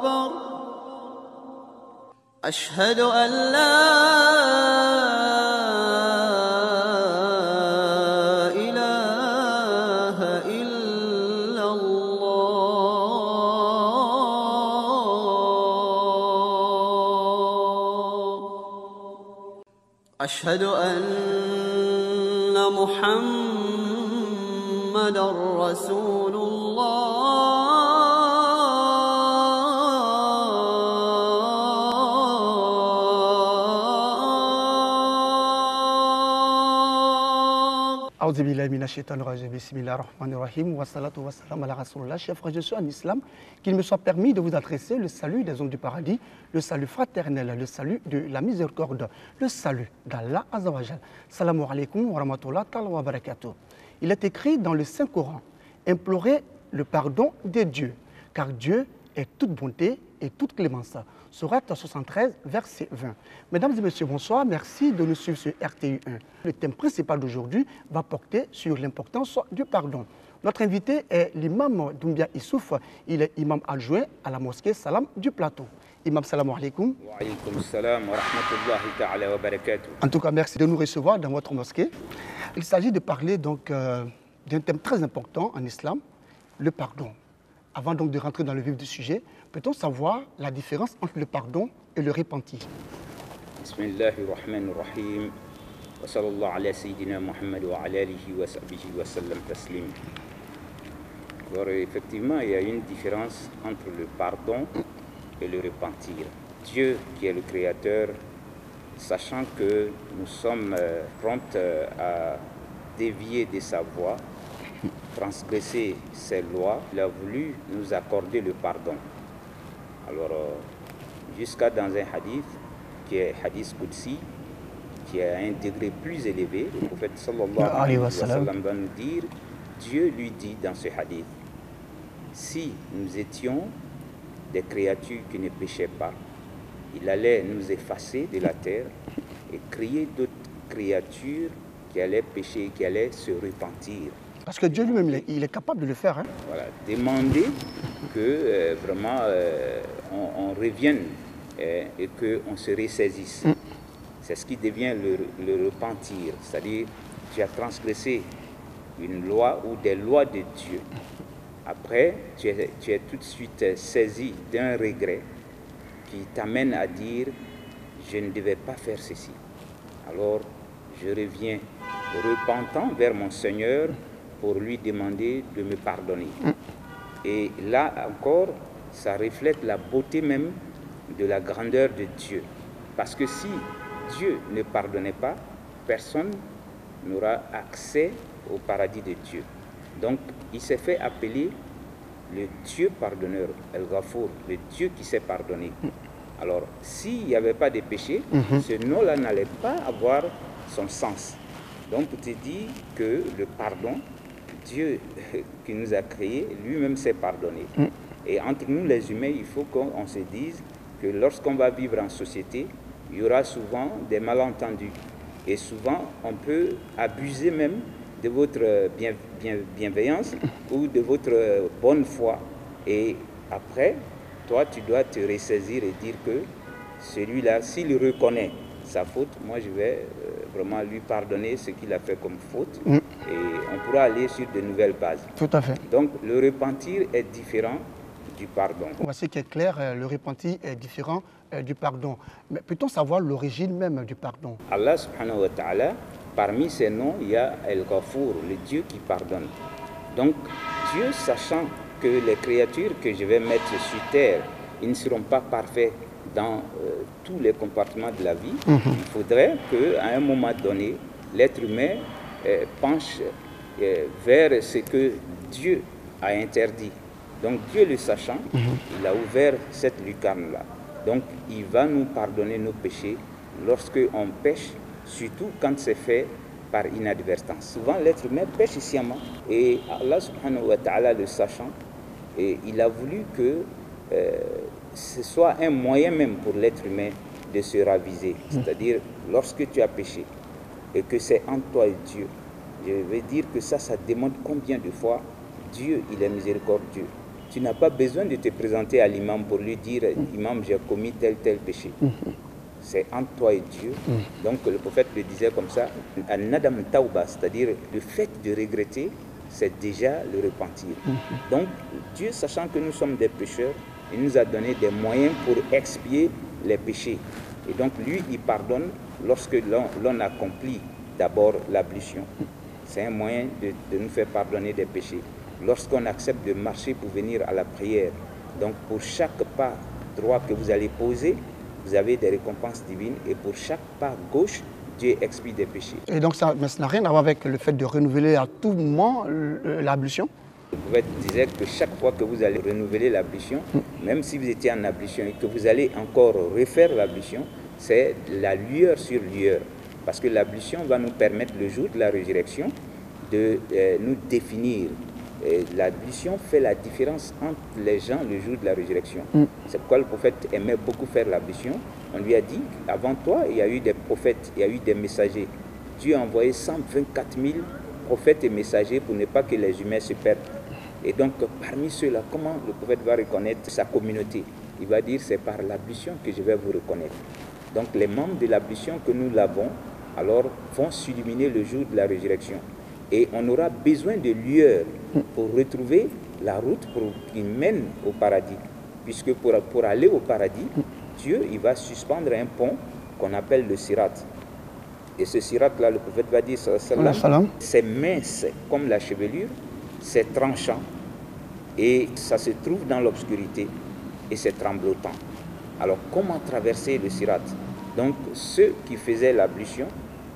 أكبر أشهد أن لا إله إلا الله أشهد أن محمدًا رسول الله Aouzu billahi minash shaitanir rajim. Bismillahir rahmanir rahim. Wa salatu wa salam ala rasulullah. Chers frères et sœurs en islam, qu'il me soit permis de vous adresser le salut des hommes du paradis, le salut fraternel, le salut de la miséricorde, le salut d'Allah Azza wa Jal. Salamu alaykum wa rahmatullah ta'ala wa barakatuh. Il est écrit dans le Saint-Coran, implorez le pardon de Dieu, car Dieu est toute bonté et toute clémence. Sourate 73, verset 20. Mesdames et messieurs, bonsoir. Merci de nous suivre sur RTU1. Le thème principal d'aujourd'hui va porter sur l'importance du pardon. Notre invité est l'imam Doumbia Issouf. Il est imam adjoint à la mosquée Salam du Plateau. Imam, salam alaikum. Wa alaykoum salam wa rahmatullahi ta'ala wa barakatuh. En tout cas, merci de nous recevoir dans votre mosquée. Il s'agit de parler donc d'un thème très important en islam, le pardon. Avant donc de rentrer dans le vif du sujet, peut-on savoir la différence entre le pardon et le repenti? Bismillahirrahmanirrahim. Wa sallallahu ala sayyidina Muhammad wa ala alihi wa sahbihi wa sallam taslim. Alors effectivement, il y a une différence entre le pardon et le repentir. Dieu qui est le Créateur, sachant que nous sommes prompts à dévier de sa voie, transgresser ses lois, il a voulu nous accorder le pardon. Alors, jusqu'à dans un hadith, qui est hadith Qudsi, qui est à un degré plus élevé, le prophète sallallahu alayhi wa sallam va nous dire, Dieu lui dit dans ce hadith, si nous étions des créatures qui ne péchaient pas, il allait nous effacer de la terre et créer d'autres créatures qui allaient pécher, qui allaient se repentir. Parce que Dieu lui-même, il est capable de le faire. Hein? Voilà, demander que vraiment on revienne et qu'on se ressaisisse. C'est ce qui devient le repentir. C'est-à-dire, tu as transgressé une loi ou des lois de Dieu. Après, tu es tout de suite saisi d'un regret qui t'amène à dire, je ne devais pas faire ceci. Alors, je reviens repentant vers mon Seigneur pour lui demander de me pardonner. Et là encore, ça reflète la beauté même de la grandeur de Dieu. Parce que si Dieu ne pardonnait pas, personne n'aura accès au paradis de Dieu. Donc, il s'est fait appeler le Dieu pardonneur, El Ghafour, le Dieu qui sait pardonner. Alors, s'il n'y avait pas de péché, ce nom-là n'allait pas avoir son sens. Donc, tu te dis que le pardon, Dieu qui nous a créés, lui-même sait pardonner. Et entre nous les humains, il faut qu'on se dise que lorsqu'on va vivre en société, il y aura souvent des malentendus. Et souvent, on peut abuser même de votre bienveillance ou de votre bonne foi. Et après, toi, tu dois te ressaisir et dire que celui-là, s'il reconnaît sa faute, moi je vais vraiment lui pardonner ce qu'il a fait comme faute et on pourra aller sur de nouvelles bases. Tout à fait. Donc le repentir est différent du pardon. Ce qui est clair, le repentir est différent du pardon. Mais peut-on savoir l'origine même du pardon? Allah subhanahu wa ta'ala, parmi ses noms, il y a El Ghafour, le Dieu qui pardonne. Donc Dieu, sachant que les créatures que je vais mettre sur terre, ils ne seront pas parfaits dans tous les compartiments de la vie, il faudrait qu'à un moment donné, l'être humain penche vers ce que Dieu a interdit. Donc Dieu le sachant, il a ouvert cette lucarne-là. Donc il va nous pardonner nos péchés lorsque on pêche, surtout quand c'est fait par inadvertance. Souvent l'être humain pêche sciemment et Allah subhanahu wa ta'ala le sachant, et il a voulu que ce soit un moyen même pour l'être humain de se raviser. C'est-à-dire, lorsque tu as péché et que c'est entre toi et Dieu, je vais dire que ça démontre combien de fois Dieu, il est miséricordieux. Tu n'as pas besoin de te présenter à l'imam pour lui dire « Imam, j'ai commis tel péché ». C'est entre toi et Dieu. Donc le prophète le disait comme ça, « An-nadam tawba », c'est-à-dire le fait de regretter, c'est déjà le repentir. Donc Dieu, sachant que nous sommes des pécheurs, il nous a donné des moyens pour expier les péchés. Et donc lui, il pardonne lorsque l'on accomplit d'abord l'ablution. C'est un moyen de nous faire pardonner des péchés. Lorsqu'on accepte de marcher pour venir à la prière, donc pour chaque pas droit que vous allez poser, vous avez des récompenses divines, et pour chaque pas gauche, Dieu expie des péchés. Et donc ça n'a rien à voir avec le fait de renouveler à tout moment l'ablution? Le prophète disait que chaque fois que vous allez renouveler l'ablution, même si vous étiez en ablution et que vous allez encore refaire l'ablution, c'est la lueur sur lueur. Parce que l'ablution va nous permettre le jour de la résurrection de nous définir. L'ablution fait la différence entre les gens le jour de la résurrection. C'est pourquoi le prophète aimait beaucoup faire l'ablution. On lui a dit, avant toi, il y a eu des prophètes, il y a eu des messagers. Dieu a envoyé 124 000 prophètes et messagers pour ne pas que les humains se perdent. Et donc, parmi ceux-là, comment le prophète va reconnaître sa communauté? Il va dire, c'est par l'ablution que je vais vous reconnaître. Donc, les membres de l'ablution que nous l'avons, alors, vont s'illuminer le jour de la résurrection. Et on aura besoin de lueur pour retrouver la route qui mène au paradis. Puisque pour aller au paradis, Dieu, il va suspendre un pont qu'on appelle le sirat. Et ce sirat-là, le prophète va dire, c'est mince comme la chevelure, c'est tranchant, et ça se trouve dans l'obscurité, et c'est tremblotant. Alors, comment traverser le sirat? Donc, ceux qui faisaient l'ablution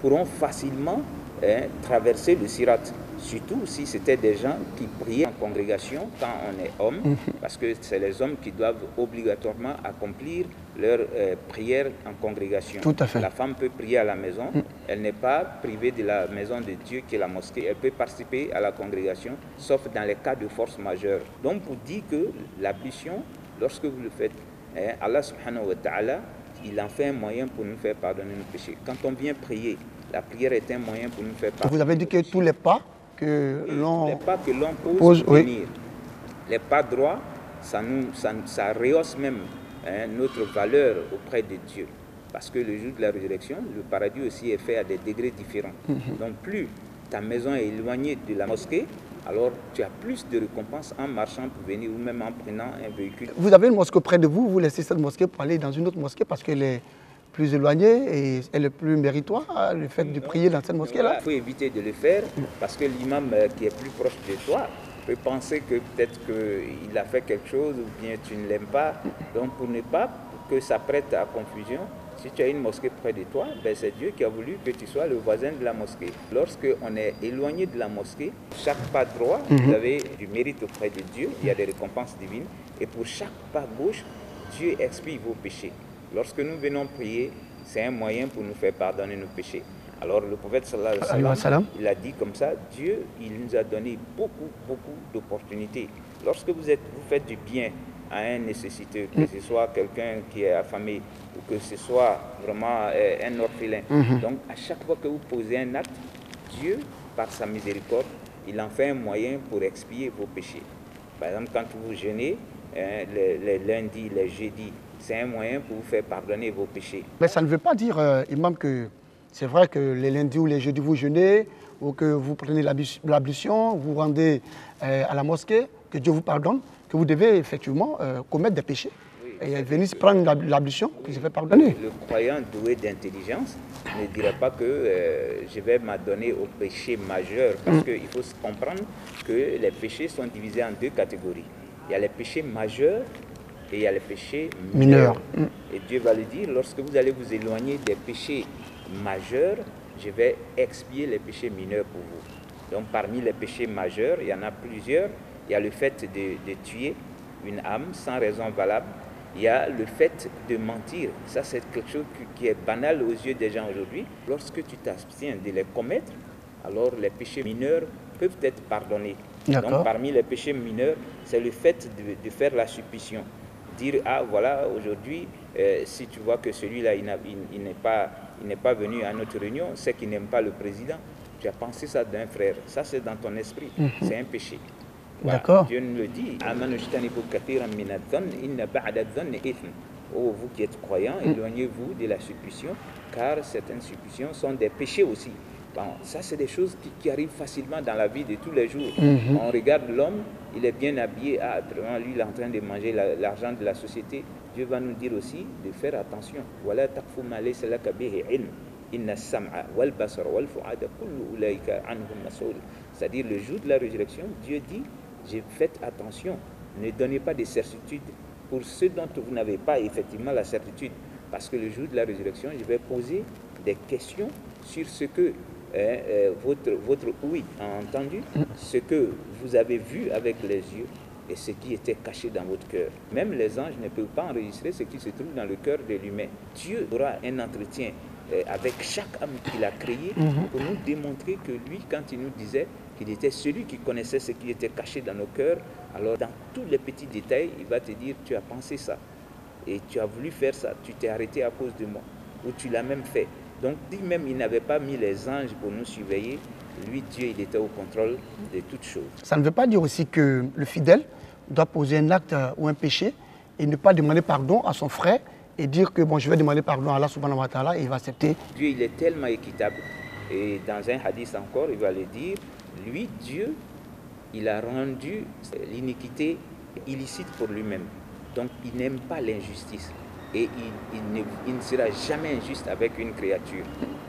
pourront facilement traverser le sirat, surtout si c'était des gens qui priaient en congrégation quand on est homme, parce que c'est les hommes qui doivent obligatoirement accomplir leur prière en congrégation. Tout à fait. La femme peut prier à la maison, elle n'est pas privée de la maison de Dieu qui est la mosquée, elle peut participer à la congrégation, sauf dans les cas de force majeure. Donc pour dire que l'ablution, lorsque vous le faites, Allah subhanahu wa ta'ala, il en fait un moyen pour nous faire pardonner nos péchés. Quand on vient prier, la prière est un moyen pour nous faire pardonner. Vous avez dit que tous les pas que l'on pose pour venir, les pas droits, ça rehausse même notre valeur auprès de Dieu. Parce que le jour de la résurrection, le paradis aussi est fait à des degrés différents. Donc plus ta maison est éloignée de la mosquée, alors tu as plus de récompenses en marchant pour venir ou même en prenant un véhicule. Vous avez une mosquée près de vous, vous laissez cette mosquée pour aller dans une autre mosquée parce qu'elle est plus éloignée et elle est plus méritoire, le fait de prier dans cette mosquée-là? Il faut éviter de le faire parce que l'imam qui est plus proche de toi peut penser que peut-être qu'il a fait quelque chose ou bien tu ne l'aimes pas. Donc pour ne pas que ça prête à confusion, si tu as une mosquée près de toi, ben c'est Dieu qui a voulu que tu sois le voisin de la mosquée. Lorsqu'on est éloigné de la mosquée, chaque pas droit, vous avez du mérite auprès de Dieu, il y a des récompenses divines. Et pour chaque pas gauche, Dieu expie vos péchés. Lorsque nous venons prier, c'est un moyen pour nous faire pardonner nos péchés. Alors le prophète sallallahu alayhi wa sallam, il a dit comme ça, Dieu, il nous a donné beaucoup d'opportunités. Lorsque vous faites du bien à un nécessiteux, que ce soit quelqu'un qui est affamé ou que ce soit vraiment un orphelin. Donc à chaque fois que vous posez un acte, Dieu, par sa miséricorde, il en fait un moyen pour expier vos péchés. Par exemple, quand vous jeûnez, les lundis, les jeudis, c'est un moyen pour vous faire pardonner vos péchés. Mais ça ne veut pas dire, imam, que c'est vrai que les lundis ou les jeudis vous jeûnez ou que vous prenez l'ablution, vous rendez à la mosquée, que Dieu vous pardonne, que vous devez effectivement commettre des péchés. Oui, et venir prendre l'ablution, que je vais pardonner. Le croyant doué d'intelligence ne dirait pas que je vais m'adonner aux péchés majeurs, parce qu'il faut comprendre que les péchés sont divisés en deux catégories. Il y a les péchés majeurs et il y a les péchés mineurs. Et Dieu va le dire, lorsque vous allez vous éloigner des péchés majeurs, je vais expier les péchés mineurs pour vous. Donc parmi les péchés majeurs, il y en a plusieurs. Il y a le fait de tuer une âme sans raison valable. Il y a le fait de mentir. Ça, c'est quelque chose qui est banal aux yeux des gens aujourd'hui. Lorsque tu t'abstiens de les commettre, alors les péchés mineurs peuvent être pardonnés. Donc parmi les péchés mineurs, c'est le fait de faire la supposition. Dire, ah voilà, aujourd'hui, si tu vois que celui-là, il n'est pas venu à notre réunion, c'est qu'il n'aime pas le président. Tu as pensé ça d'un frère. Ça, c'est dans ton esprit. C'est un péché. Voilà. D'accord. Dieu nous le dit. Oh, vous qui êtes croyants, éloignez-vous de la suppution, car certaines supputions sont des péchés aussi. Bon, ça, c'est des choses qui arrivent facilement dans la vie de tous les jours. On regarde l'homme, il est bien habillé, lui, il est en train de manger l'argent de la société. Dieu va nous dire aussi de faire attention. Voilà, c'est-à-dire le jour de la résurrection, Dieu dit, faites attention, ne donnez pas de certitude pour ceux dont vous n'avez pas effectivement la certitude. Parce que le jour de la résurrection, je vais poser des questions sur ce que votre ouïe a entendu, ce que vous avez vu avec les yeux et ce qui était caché dans votre cœur. Même les anges ne peuvent pas enregistrer ce qui se trouve dans le cœur de l'humain. Dieu aura un entretien avec chaque âme qu'il a créé pour nous démontrer que lui, quand il nous disait qu'il était celui qui connaissait ce qui était caché dans nos cœurs, alors dans tous les petits détails, il va te dire, tu as pensé ça et tu as voulu faire ça, tu t'es arrêté à cause de moi, ou tu l'as même fait. Donc, dit même il n'avait pas mis les anges pour nous surveiller, lui, Dieu, il était au contrôle de toutes choses. Ça ne veut pas dire aussi que le fidèle doit poser un acte ou un péché et ne pas demander pardon à son frère et dire que bon, je vais demander pardon à Allah subhanahu wa ta'ala et il va accepter. Dieu, il est tellement équitable. Et dans un hadith encore, il va le dire, lui, Dieu, il a rendu l'iniquité illicite pour lui-même. Donc, il n'aime pas l'injustice. Et il ne sera jamais injuste avec une créature.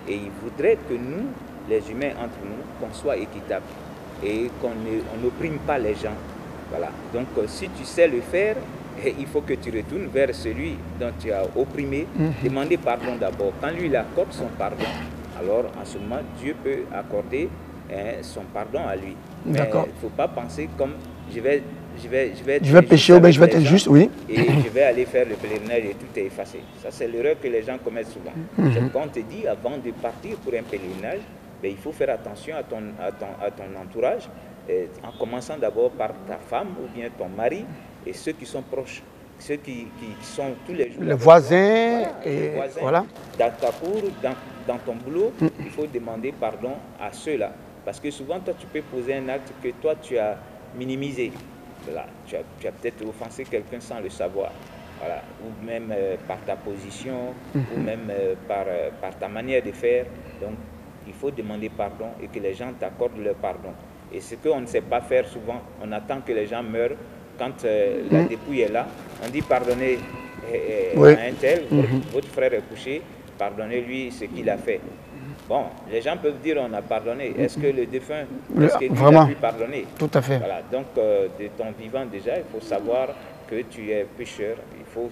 Et il voudrait que nous, les humains entre nous, qu'on soit équitables et qu'on n'opprime pas les gens. Voilà. Donc, si tu sais le faire, il faut que tu retournes vers celui dont tu as opprimé, demander pardon d'abord. Quand lui, il accorde son pardon, alors en ce moment, Dieu peut accorder son pardon à lui. Mais il ne faut pas penser comme je vais pécher ou bien je vais être injuste, oui. Et je vais aller faire le pèlerinage et tout est effacé. Ça, c'est l'erreur que les gens commettent souvent. C'est quand on te dit, avant de partir pour un pèlerinage, ben, il faut faire attention à ton entourage, en commençant d'abord par ta femme ou bien ton mari et ceux qui sont proches, ceux qui sont tous les jours. Les voisins, voilà. Dans ta cour, dans ton boulot, il faut demander pardon à ceux-là. Parce que souvent, toi, tu peux poser un acte que toi, tu as minimisé. Voilà. Tu as peut-être offensé quelqu'un sans le savoir. Voilà. Ou même par ta position, ou même par ta manière de faire. Donc, il faut demander pardon et que les gens t'accordent leur pardon. Et ce qu'on ne sait pas faire souvent, on attend que les gens meurent. Quand la dépouille est là, on dit pardonnez à un tel, votre frère est couché, pardonnez-lui ce qu'il a fait. Bon, les gens peuvent dire on a pardonné. Est-ce que le défunt, est-ce qu'il a pu pardonner? Tout à fait. Voilà. Donc, de ton vivant déjà, il faut savoir que tu es pécheur. Il faut,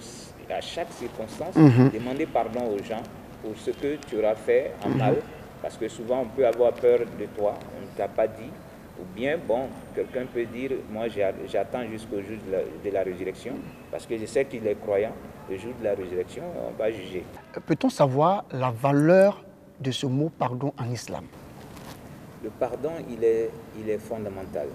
à chaque circonstance, demander pardon aux gens pour ce que tu auras fait en mal. Parce que souvent, on peut avoir peur de toi, on ne t'a pas dit. Ou bien, bon, quelqu'un peut dire, moi j'attends jusqu'au jour de la résurrection, parce que je sais qu'il est croyant, le jour de la résurrection, on va juger. Peut-on savoir la valeur de ce mot pardon en islam? Le pardon, il est fondamental.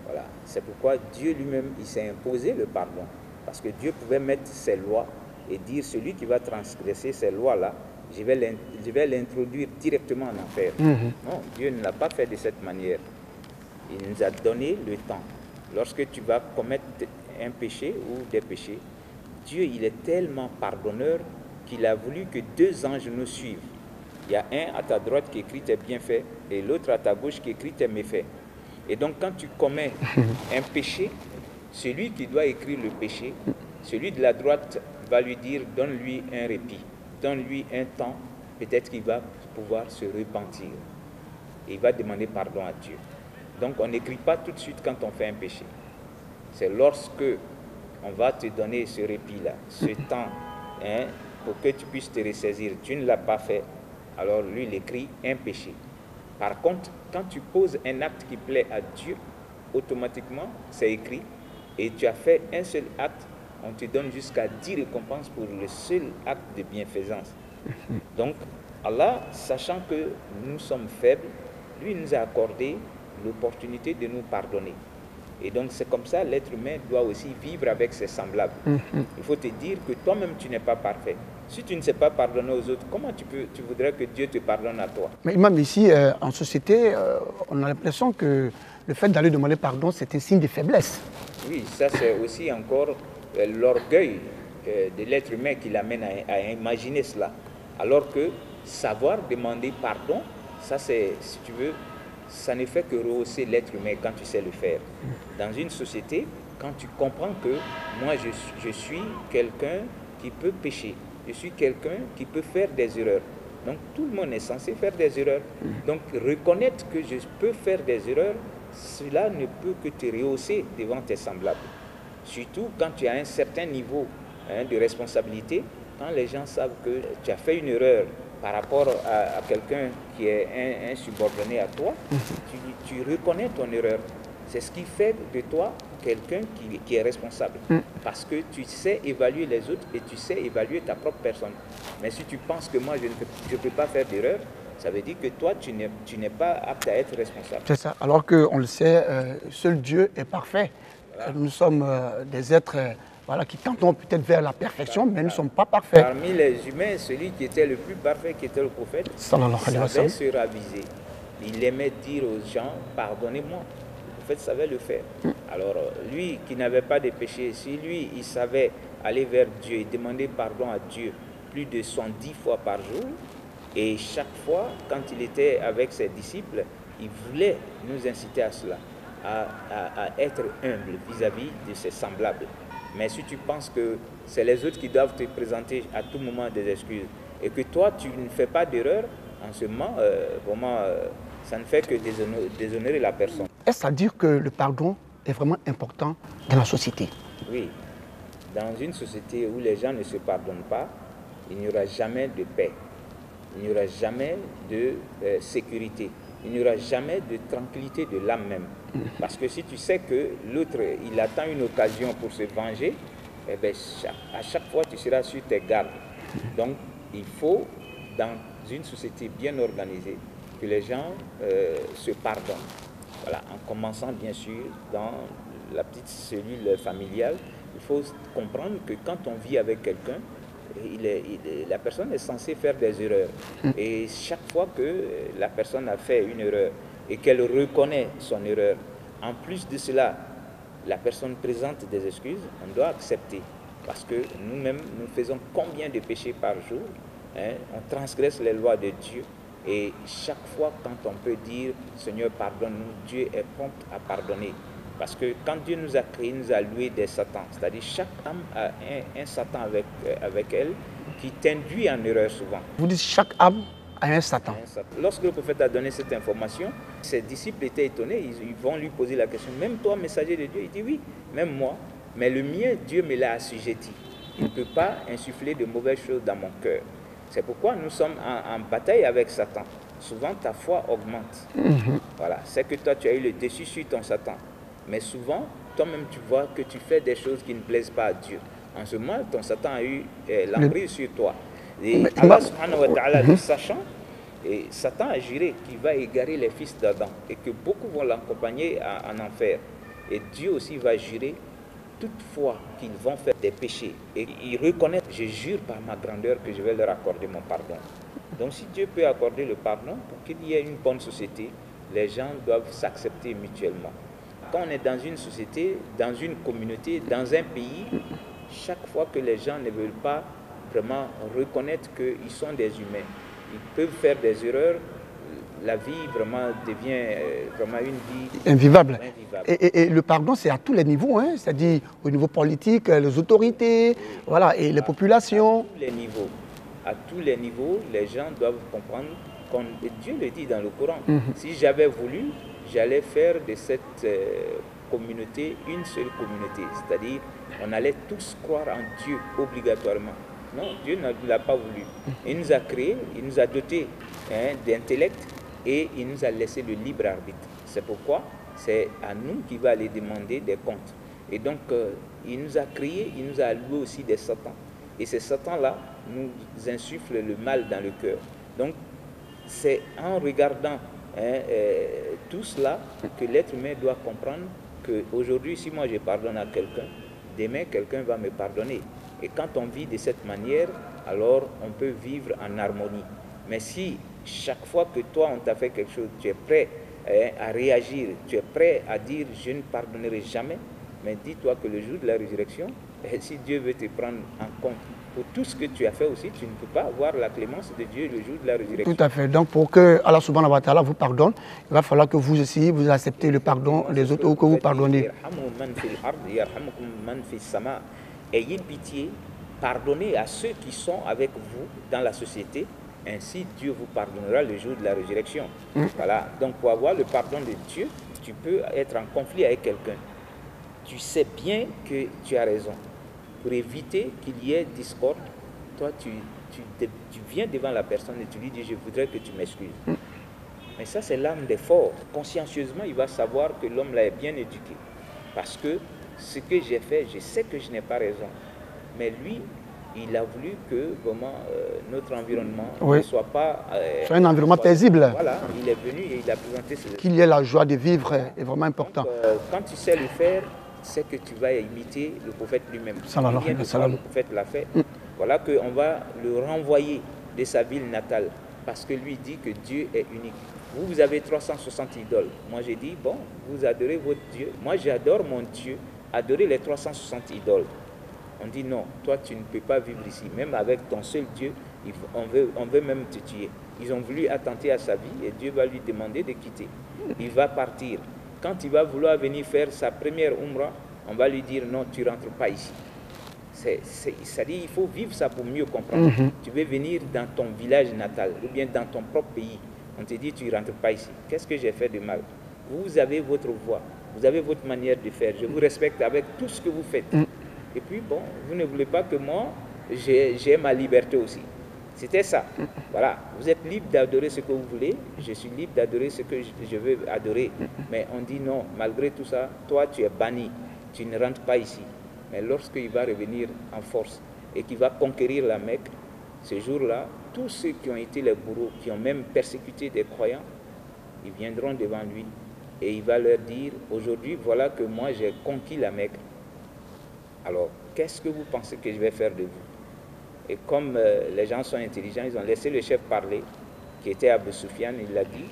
Voilà. C'est pourquoi Dieu lui-même, il s'est imposé le pardon. Parce que Dieu pouvait mettre ses lois et dire, celui qui va transgresser ces lois-là, je vais l'introduire directement en enfer. Non, Dieu ne l'a pas fait de cette manière. Il nous a donné le temps. Lorsque tu vas commettre un péché ou des péchés, Dieu, il est tellement pardonneur qu'il a voulu que deux anges nous suivent. Il y a un à ta droite qui écrit tes bienfaits et l'autre à ta gauche qui écrit tes méfaits. Et donc, quand tu commets un péché, celui qui doit écrire le péché, celui de la droite va lui dire, donne-lui un répit, donne-lui un temps, peut-être qu'il va pouvoir se repentir. Et il va demander pardon à Dieu. Donc, on n'écrit pas tout de suite quand on fait un péché. C'est lorsque on va te donner ce répit-là, ce temps, pour que tu puisses te ressaisir. Tu ne l'as pas fait, alors lui, il écrit un péché. Par contre, quand tu poses un acte qui plaît à Dieu, automatiquement, c'est écrit. Et tu as fait un seul acte, on te donne jusqu'à 10 récompenses pour le seul acte de bienfaisance. Donc, Allah, sachant que nous sommes faibles, lui nous a accordé l'opportunité de nous pardonner. Et donc c'est comme ça, l'être humain doit aussi vivre avec ses semblables. Il faut te dire que toi-même tu n'es pas parfait. Si tu ne sais pas pardonner aux autres, comment tu voudrais que Dieu te pardonne à toi? Mais imam, ici, en société, on a l'impression que le fait d'aller demander pardon, c'est un signe de faiblesse. Oui, ça c'est aussi encore l'orgueil de l'être humain qui l'amène à imaginer cela. Alors que savoir demander pardon, ça c'est, si tu veux, ça ne fait que rehausser l'être humain quand tu sais le faire. Dans une société, quand tu comprends que moi je suis quelqu'un qui peut pécher, je suis quelqu'un qui peut faire des erreurs. Donc tout le monde est censé faire des erreurs. Donc reconnaître que je peux faire des erreurs, cela ne peut que te rehausser devant tes semblables. Surtout quand tu as un certain niveau de responsabilité, quand les gens savent que tu as fait une erreur par rapport à quelqu'un qui est un subordonné à toi, tu reconnais ton erreur. C'est ce qui fait de toi quelqu'un qui est responsable. Parce que tu sais évaluer les autres et tu sais évaluer ta propre personne. Mais si tu penses que moi, je ne peux pas faire d'erreur, ça veut dire que toi, tu n'es pas apte à être responsable. C'est ça. Alors qu'on le sait, seul Dieu est parfait. Voilà. Nous sommes des êtres voilà, qui tentons peut-être vers la perfection, mais nous ne sommes pas parfaits. Parmi les humains, celui qui était le plus parfait, qui était le prophète, savait se raviser. Il aimait dire aux gens, pardonnez-moi. Le prophète savait le faire. Alors, lui qui n'avait pas de péché, si lui, il savait aller vers Dieu et demander pardon à Dieu plus de 110 fois par jour, et chaque fois, quand il était avec ses disciples, il voulait nous inciter à cela, à être humble vis-à-vis de ses semblables. Mais si tu penses que c'est les autres qui doivent te présenter à tout moment des excuses et que toi, tu ne fais pas d'erreur, en ce moment, vraiment, ça ne fait que déshonorer la personne. Est-ce à dire que le pardon est vraiment important dans la société? Oui. Dans une société où les gens ne se pardonnent pas, il n'y aura jamais de paix. Il n'y aura jamais de sécurité. Il n'y aura jamais de tranquillité de l'âme même. Parce que si tu sais que l'autre, il attend une occasion pour se venger, eh bien, à chaque fois, tu seras sur tes gardes. Donc, il faut, dans une société bien organisée, que les gens se pardonnent. Voilà, en commençant, bien sûr, dans la petite cellule familiale, il faut comprendre que quand on vit avec quelqu'un, la personne est censée faire des erreurs. Et chaque fois que la personne a fait une erreur et qu'elle reconnaît son erreur, en plus de cela, la personne présente des excuses, on doit accepter. Parce que nous-mêmes, nous faisons combien de péchés par jour, hein? On transgresse les lois de Dieu. Et chaque fois, quand on peut dire « Seigneur, pardonne-nous », Dieu est prompt à pardonner. Parce que quand Dieu nous a créés, il nous a loué des satans. C'est-à-dire chaque âme a un satan avec elle qui t'induit en erreur souvent. Vous dites chaque âme a un satan. Lorsque le prophète a donné cette information, ses disciples étaient étonnés. Ils vont lui poser la question, même toi, messager de Dieu? Il dit oui, même moi. Mais le mien, Dieu me l'a assujetti. Il ne peut pas insuffler de mauvaises choses dans mon cœur. C'est pourquoi nous sommes en bataille avec Satan. Souvent, ta foi augmente. Voilà, c'est que toi, tu as eu le dessus sur ton Satan. Mais souvent, toi-même, tu vois que tu fais des choses qui ne plaisent pas à Dieu. En ce moment, ton Satan a eu l'emprise sur toi. Et Allah subhanahu wa ta'ala, le sachant, et Satan a juré qu'il va égarer les fils d'Adam et que beaucoup vont l'accompagner en enfer. Et Dieu aussi va jurer toutefois qu'ils vont faire des péchés. Et ils reconnaissent, je jure par ma grandeur que je vais leur accorder mon pardon. Donc si Dieu peut accorder le pardon, pour qu'il y ait une bonne société, les gens doivent s'accepter mutuellement. Quand on est dans une société, dans une communauté, dans un pays, chaque fois que les gens ne veulent pas vraiment reconnaître qu'ils sont des humains, ils peuvent faire des erreurs, la vie vraiment devient vraiment une vie invivable. Et le pardon, c'est à tous les niveaux, hein, c'est-à-dire au niveau politique, les autorités, voilà, et les populations. À tous les niveaux. À tous les niveaux, les gens doivent comprendre, comme Dieu le dit dans le Coran, si j'avais voulu, j'allais faire de cette communauté une seule communauté. C'est-à-dire, on allait tous croire en Dieu obligatoirement. Non, Dieu ne l'a pas voulu. Il nous a créés, il nous a dotés d'intellect et il nous a laissé le libre arbitre. C'est pourquoi c'est à nous qu'il va aller demander des comptes. Et donc, il nous a créés, il nous a alloué aussi des satans. Et ces satans-là nous insufflent le mal dans le cœur. Donc, c'est en regardant tout cela que l'être humain doit comprendre qu'aujourd'hui, si moi je pardonne à quelqu'un, demain quelqu'un va me pardonner. Et quand on vit de cette manière, alors on peut vivre en harmonie. Mais si chaque fois que toi on t'a fait quelque chose, tu es prêt à réagir, tu es prêt à dire je ne pardonnerai jamais, mais dis-toi que le jour de la résurrection, si Dieu veut te prendre en compte pour tout ce que tu as fait aussi, tu ne peux pas avoir la clémence de Dieu le jour de la résurrection. Tout à fait. Donc pour que Allah subhanahu wa ta'ala vous pardonne, il va falloir que vous aussi, vous acceptez le pardon des autres ou que vous pardonnez. Ayez pitié, pardonnez à ceux qui sont avec vous dans la société, ainsi Dieu vous pardonnera le jour de la résurrection. Voilà. Donc pour avoir le pardon de Dieu, tu peux être en conflit avec quelqu'un. Tu sais bien que tu as raison. Pour éviter qu'il y ait discorde, toi tu viens devant la personne et tu lui dis je voudrais que tu m'excuses. Mais ça c'est l'âme des forts. Consciencieusement il va savoir que l'homme là est bien éduqué. Parce que ce que j'ai fait, je sais que je n'ai pas raison. Mais lui, il a voulu que vraiment, notre environnement ne soit pas... soit un environnement paisible. Voilà, il est venu et il a présenté ce... Qu'il y ait la joie de vivre est vraiment important. Donc, quand tu sais le faire, c'est que tu vas imiter le prophète lui-même. Le prophète l'a fait. Voilà qu'on va le renvoyer de sa ville natale. Parce que lui dit que Dieu est unique. Vous avez 360 idoles. Moi j'ai dit, bon, vous adorez votre Dieu. Moi j'adore mon Dieu. Adorez les 360 idoles. On dit non, toi tu ne peux pas vivre ici. Même avec ton seul Dieu, on veut même te tuer. Ils ont voulu attenter à sa vie et Dieu va lui demander de quitter. Il va partir. Quand il va vouloir venir faire sa première umrah, on va lui dire non, tu ne rentres pas ici. C'est-à-dire il faut vivre ça pour mieux comprendre. Tu veux venir dans ton village natal ou bien dans ton propre pays. On te dit tu ne rentres pas ici. Qu'est-ce que j'ai fait de mal? Vous avez votre voix, vous avez votre manière de faire. Je vous respecte avec tout ce que vous faites. Et puis bon, vous ne voulez pas que moi, j'ai ma liberté aussi. C'était ça. Voilà, vous êtes libre d'adorer ce que vous voulez, je suis libre d'adorer ce que je veux adorer. Mais on dit non, malgré tout ça, toi tu es banni, tu ne rentres pas ici. Mais lorsqu'il va revenir en force et qu'il va conquérir la Mecque, ce jour-là, tous ceux qui ont été les bourreaux, qui ont même persécuté des croyants, ils viendront devant lui et il va leur dire, aujourd'hui, voilà que moi j'ai conquis la Mecque. Alors, qu'est-ce que vous pensez que je vais faire de vous? Et comme les gens sont intelligents, ils ont laissé le chef parler, qui était Abu Sufyan, il l'a dit,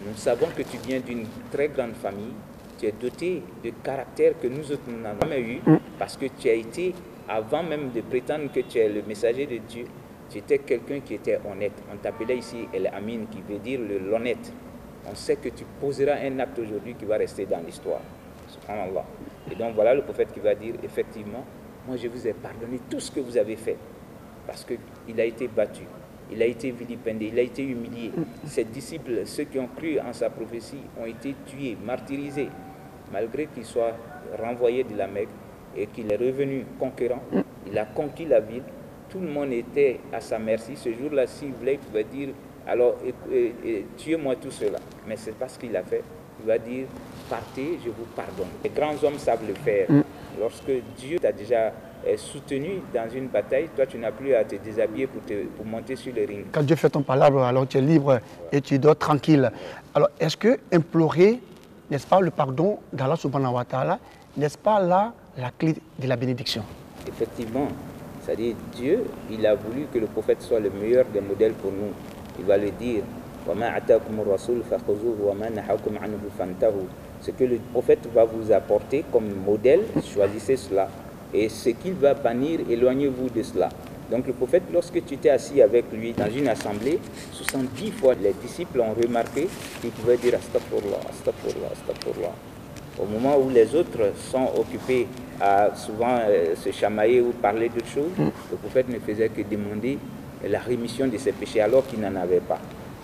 nous savons que tu viens d'une très grande famille, tu es doté de caractère que nous autres n'avons jamais eu, parce que tu as été, avant même de prétendre que tu es le messager de Dieu, tu étais quelqu'un qui était honnête. On t'appelait ici El Amin, qui veut dire l'honnête. On sait que tu poseras un acte aujourd'hui qui va rester dans l'histoire. Subhanallah. Et donc voilà le prophète qui va dire, effectivement, moi je vous ai pardonné tout ce que vous avez fait. Parce qu'il a été battu, il a été vilipendé, il a été humilié. Ses disciples, ceux qui ont cru en sa prophétie, ont été tués, martyrisés. Malgré qu'il soit renvoyé de la Mecque et qu'il est revenu conquérant, il a conquis la ville. Tout le monde était à sa merci. Ce jour-là, s'il voulait, il pouvait dire, alors tuez-moi tout cela. Mais c'est pas ce qu'il a fait. Il va dire, partez, je vous pardonne. Les grands hommes savent le faire. Lorsque Dieu t'a déjà soutenu dans une bataille, toi tu n'as plus à te déshabiller pour monter sur le ring. Quand Dieu fait ton palabre, alors tu es libre et tu dors tranquille. Alors est-ce que implorer, n'est-ce pas, le pardon d'Allah subhanahu wa ta'ala, n'est-ce pas là la clé de la bénédiction? Effectivement, c'est-à-dire Dieu, il a voulu que le prophète soit le meilleur des modèles pour nous. Il va le dire, ce que le prophète va vous apporter comme modèle, choisissez cela. Et ce qu'il va bannir, éloignez-vous de cela. Donc le prophète, lorsque tu étais assis avec lui dans une assemblée, 70 fois les disciples ont remarqué qu'il pouvait dire Astaghfirullah, Astaghfirullah, Astaghfirullah. Au moment où les autres sont occupés à souvent se chamailler ou parler d'autres choses, le prophète ne faisait que demander la rémission de ses péchés alors qu'il n'en avait pas.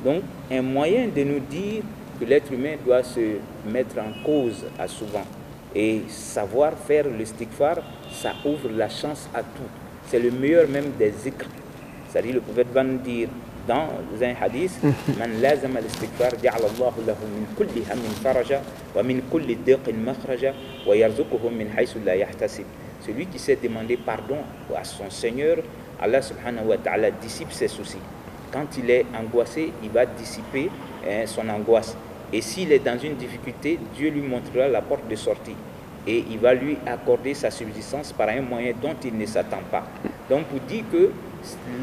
Donc un moyen de nous dire que l'être humain doit se mettre en cause à souvent. Et savoir faire le istighfar, ça ouvre la chance à tout. C'est le meilleur même des zikr. C'est-à-dire le prophète va nous dire dans un hadith, Man lazama al-istighfar ja'ala Allahu lahu min kulli hammin faraja wa min kulli diqin makhraja wa yarzuquhu min haythu la yahtasib. Celui qui sait demander pardon à son Seigneur, Allah subhanahu wa ta'ala dissipe ses soucis. Quand il est angoissé, il va dissiper son angoisse. Et s'il est dans une difficulté, Dieu lui montrera la porte de sortie. Et il va lui accorder sa subsistance par un moyen dont il ne s'attend pas. Donc pour dire que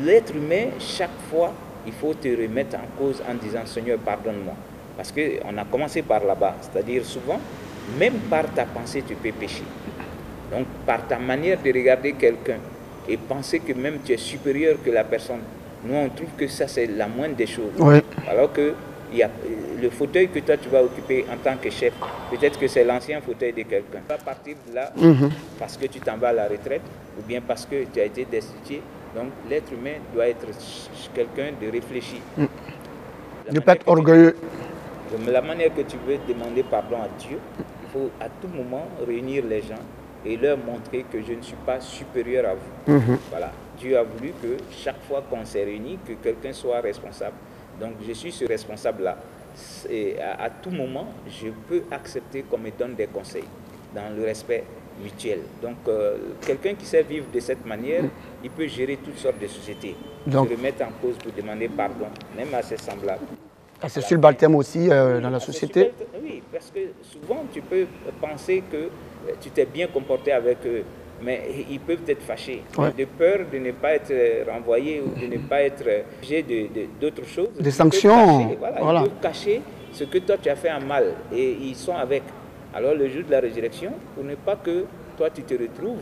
l'être humain, chaque fois, il faut te remettre en cause en disant Seigneur, pardonne-moi. Parce qu'on a commencé par là-bas. C'est-à-dire souvent, même par ta pensée, tu peux pécher. Donc, par ta manière de regarder quelqu'un et penser que même tu es supérieur que la personne, nous, on trouve que ça, c'est la moindre des choses. Oui. Alors que il y a le fauteuil que toi, tu vas occuper en tant que chef, peut-être que c'est l'ancien fauteuil de quelqu'un. À partir de là, parce que tu t'en vas à la retraite, ou bien parce que tu as été destitué. Donc, l'être humain doit être quelqu'un de réfléchi. Ne pas être orgueilleux. La manière que tu veux demander pardon à Dieu, il faut à tout moment réunir les gens et leur montrer que je ne suis pas supérieur à vous. Voilà. Dieu a voulu que chaque fois qu'on s'est réunis, que quelqu'un soit responsable. Donc je suis ce responsable-là. Et à tout moment, je peux accepter qu'on me donne des conseils dans le respect mutuel. Donc quelqu'un qui sait vivre de cette manière, il peut gérer toutes sortes de sociétés. Donc, se remettre en cause pour demander pardon, même à ses semblables. c'est sur le baptême aussi dans la société. Oui, parce que souvent tu peux penser que tu t'es bien comporté avec eux, mais ils peuvent être fâchés. Ouais. De peur de ne pas être renvoyé ou de ne pas être jugé d'autres choses. Des sanctions. Cacher, voilà. Ils peuvent cacher ce que toi tu as fait en mal et ils sont avec. Alors le jour de la résurrection, pour ne pas que toi tu te retrouves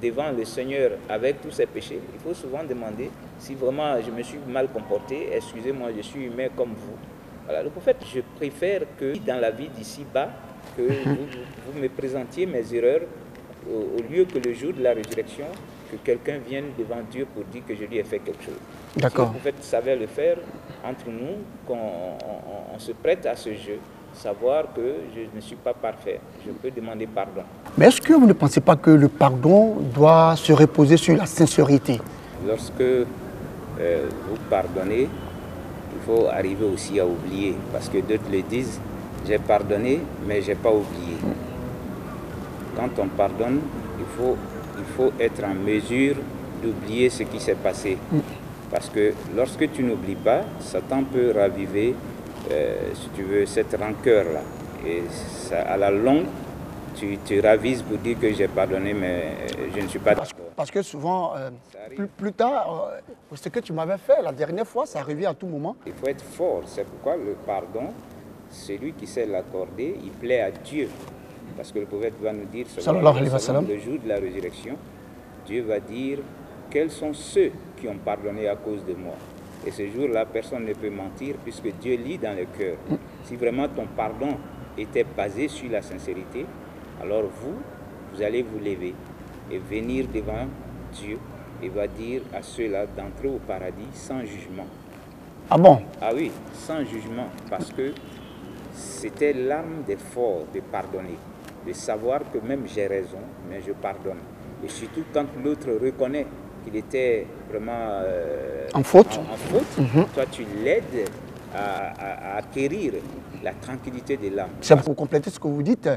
devant le Seigneur avec tous ses péchés, il faut souvent demander si vraiment je me suis mal comporté, excusez-moi, je suis humain comme vous. Voilà, le prophète, je préfère que dans la vie d'ici-bas, que vous me présentiez mes erreurs au lieu que le jour de la résurrection, que quelqu'un vienne devant Dieu pour dire que je lui ai fait quelque chose. D'accord. Si le prophète savait le faire entre nous, qu'on on se prête à ce jeu, savoir que je ne suis pas parfait, je peux demander pardon. Mais est-ce que vous ne pensez pas que le pardon doit se reposer sur la sincérité? Lorsque vous pardonnez, il faut arriver aussi à oublier, parce que d'autres le disent, j'ai pardonné, mais je n'ai pas oublié. Quand on pardonne, il faut être en mesure d'oublier ce qui s'est passé. Parce que lorsque tu n'oublies pas, Satan peut raviver, si tu veux, cette rancœur-là. Et ça, à la longue, tu te ravises pour dire que j'ai pardonné, mais je ne suis pas d'accord. Parce que souvent, plus tard, ce que tu m'avais fait la dernière fois, ça revient à tout moment. Il faut être fort. C'est pourquoi le pardon, celui qui sait l'accorder, il plaît à Dieu. Parce que le prophète va nous dire, Sallallahu alayhi wa sallam, le jour de la résurrection, Dieu va dire quels sont ceux qui ont pardonné à cause de moi. Et ce jour-là, personne ne peut mentir puisque Dieu lit dans le cœur. Si vraiment ton pardon était basé sur la sincérité, alors vous allez vous lever et venir devant Dieu et va dire à ceux-là d'entrer au paradis sans jugement. Ah bon? Ah oui, sans jugement, parce que c'était l'arme des forts de pardonner, de savoir que même j'ai raison, mais je pardonne. Et surtout quand l'autre reconnaît qu'il était vraiment en faute, toi tu l'aides à acquérir la tranquillité de l'âme. C'est pour compléter ce que vous dites,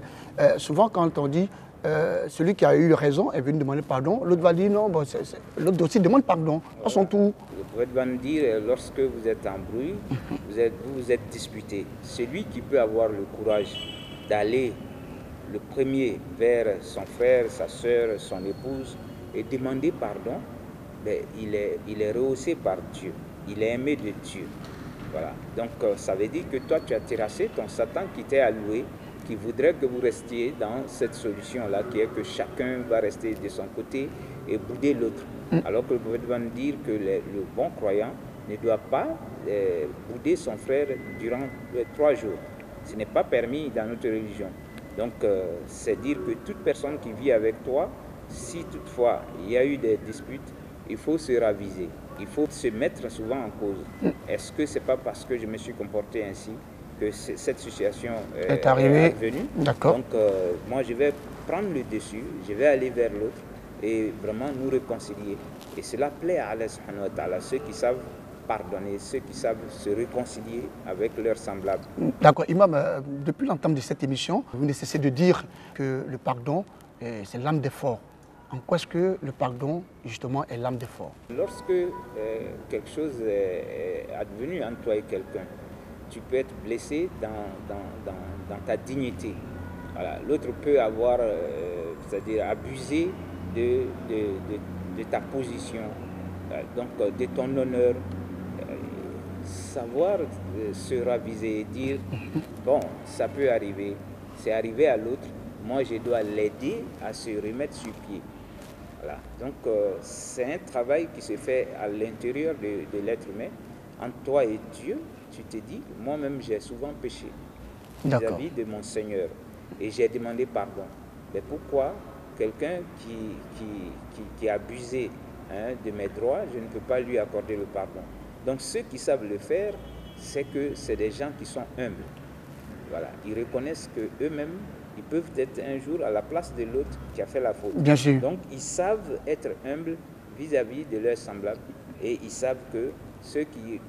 souvent quand on dit celui qui a eu raison est venu demander pardon, l'autre va dire non, bon, l'autre aussi demande pardon, à son tour. Le prophète va nous dire, lorsque vous êtes en bruit, vous êtes disputé. Celui qui peut avoir le courage d'aller le premier vers son frère, sa soeur, son épouse et demander pardon, ben, il est rehaussé par Dieu, il est aimé de Dieu. Voilà. Donc ça veut dire que toi tu as terrassé ton Satan qui t'est alloué, qui voudrait que vous restiez dans cette solution-là, qui est que chacun va rester de son côté et bouder l'autre. Alors que le prophète va nous dire que le bon croyant ne doit pas bouder son frère durant 3 jours. Ce n'est pas permis dans notre religion. Donc c'est dire que toute personne qui vit avec toi, si toutefois il y a eu des disputes, il faut se raviser. Il faut se mettre souvent en cause. Est-ce que ce n'est pas parce que je me suis comporté ainsi que cette situation est advenue? D'accord. Donc moi je vais prendre le dessus, je vais aller vers l'autre et vraiment nous réconcilier. Et cela plaît à Allah subhanahu wa ta'ala, ceux qui savent pardonner, ceux qui savent se réconcilier avec leurs semblables. D'accord. Imam, depuis l'entame de cette émission, vous ne cessez de dire que le pardon, c'est l'âme des forts. En quoi est-ce que le pardon, justement, est l'âme des forts? Lorsque quelque chose est advenu entre toi et quelqu'un, tu peux être blessé dans ta dignité. Voilà. L'autre peut avoir, c'est-à-dire abusé de ta position, donc de ton honneur. savoir se raviser et dire, bon, ça peut arriver, c'est arrivé à l'autre, moi je dois l'aider à se remettre sur pied. Voilà. Donc c'est un travail qui se fait à l'intérieur de l'être humain, entre toi et Dieu. Tu te dis, moi-même j'ai souvent péché vis-à-vis de mon Seigneur et j'ai demandé pardon. Mais pourquoi quelqu'un qui a abusé de mes droits, je ne peux pas lui accorder le pardon? Donc ceux qui savent le faire, c'est que c'est des gens qui sont humbles. Voilà. Ils reconnaissent qu'eux-mêmes, ils peuvent être un jour à la place de l'autre qui a fait la faute. Bien sûr. Donc ils savent être humbles vis-à-vis de leurs semblables et ils savent que ceux qui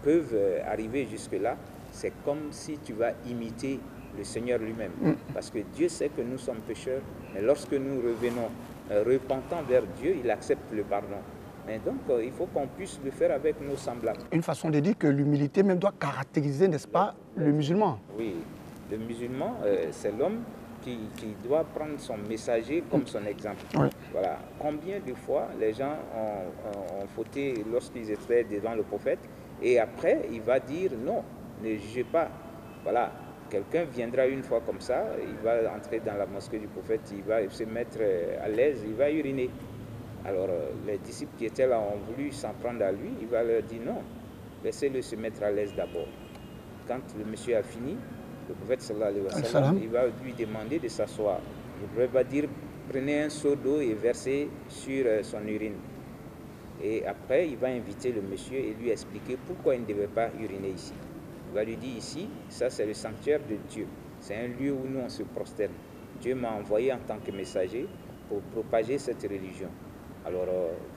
peuvent arriver jusque-là, c'est comme si tu vas imiter le Seigneur lui-même. Parce que Dieu sait que nous sommes pécheurs, mais lorsque nous revenons repentant vers Dieu, il accepte le pardon. Mais donc, il faut qu'on puisse le faire avec nos semblables. Une façon de dire que l'humilité même doit caractériser, n'est-ce pas, le musulman. Oui, le musulman, c'est l'homme qui doit prendre son messager comme son exemple. Oui. Voilà. Combien de fois les gens ont fauté lorsqu'ils étaient devant le prophète et après, il va dire non, ne jugez pas. Voilà. Quelqu'un viendra une fois comme ça, il va entrer dans la mosquée du prophète, il va se mettre à l'aise, il va uriner. Alors les disciples qui étaient là ont voulu s'en prendre à lui, il va leur dire non, laissez-le se mettre à l'aise d'abord. Quand le monsieur a fini, le prophète sallallahu alayhi wa sallam, il va lui demander de s'asseoir. Le prophète va dire, prenez un seau d'eau et versez sur son urine. Et après, il va inviter le monsieur et lui expliquer pourquoi il ne devait pas uriner ici. Il va lui dire ici, ça c'est le sanctuaire de Dieu. C'est un lieu où nous on se prosterne. Dieu m'a envoyé en tant que messager pour propager cette religion. Alors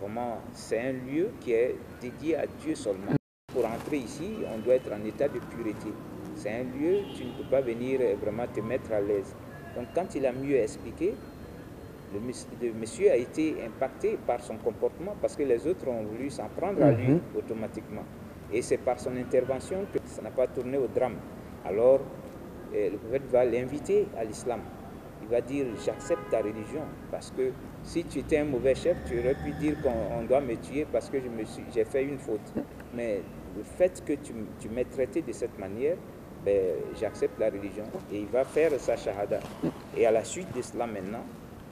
vraiment, c'est un lieu qui est dédié à Dieu seulement. Pour entrer ici, on doit être en état de pureté. C'est un lieu, tu ne peux pas venir vraiment te mettre à l'aise. Donc quand il a mieux expliqué, le monsieur a été impacté par son comportement parce que les autres ont voulu s'en prendre à lui automatiquement. Et c'est par son intervention que ça n'a pas tourné au drame. Alors le prophète va l'inviter à l'islam. Il va dire, j'accepte ta religion parce que si tu étais un mauvais chef, tu aurais pu dire qu'on doit me tuer parce que j'ai fait une faute. Mais le fait que tu m'aies traité de cette manière, ben, j'accepte la religion. Et il va faire sa shahada. Et à la suite de cela maintenant,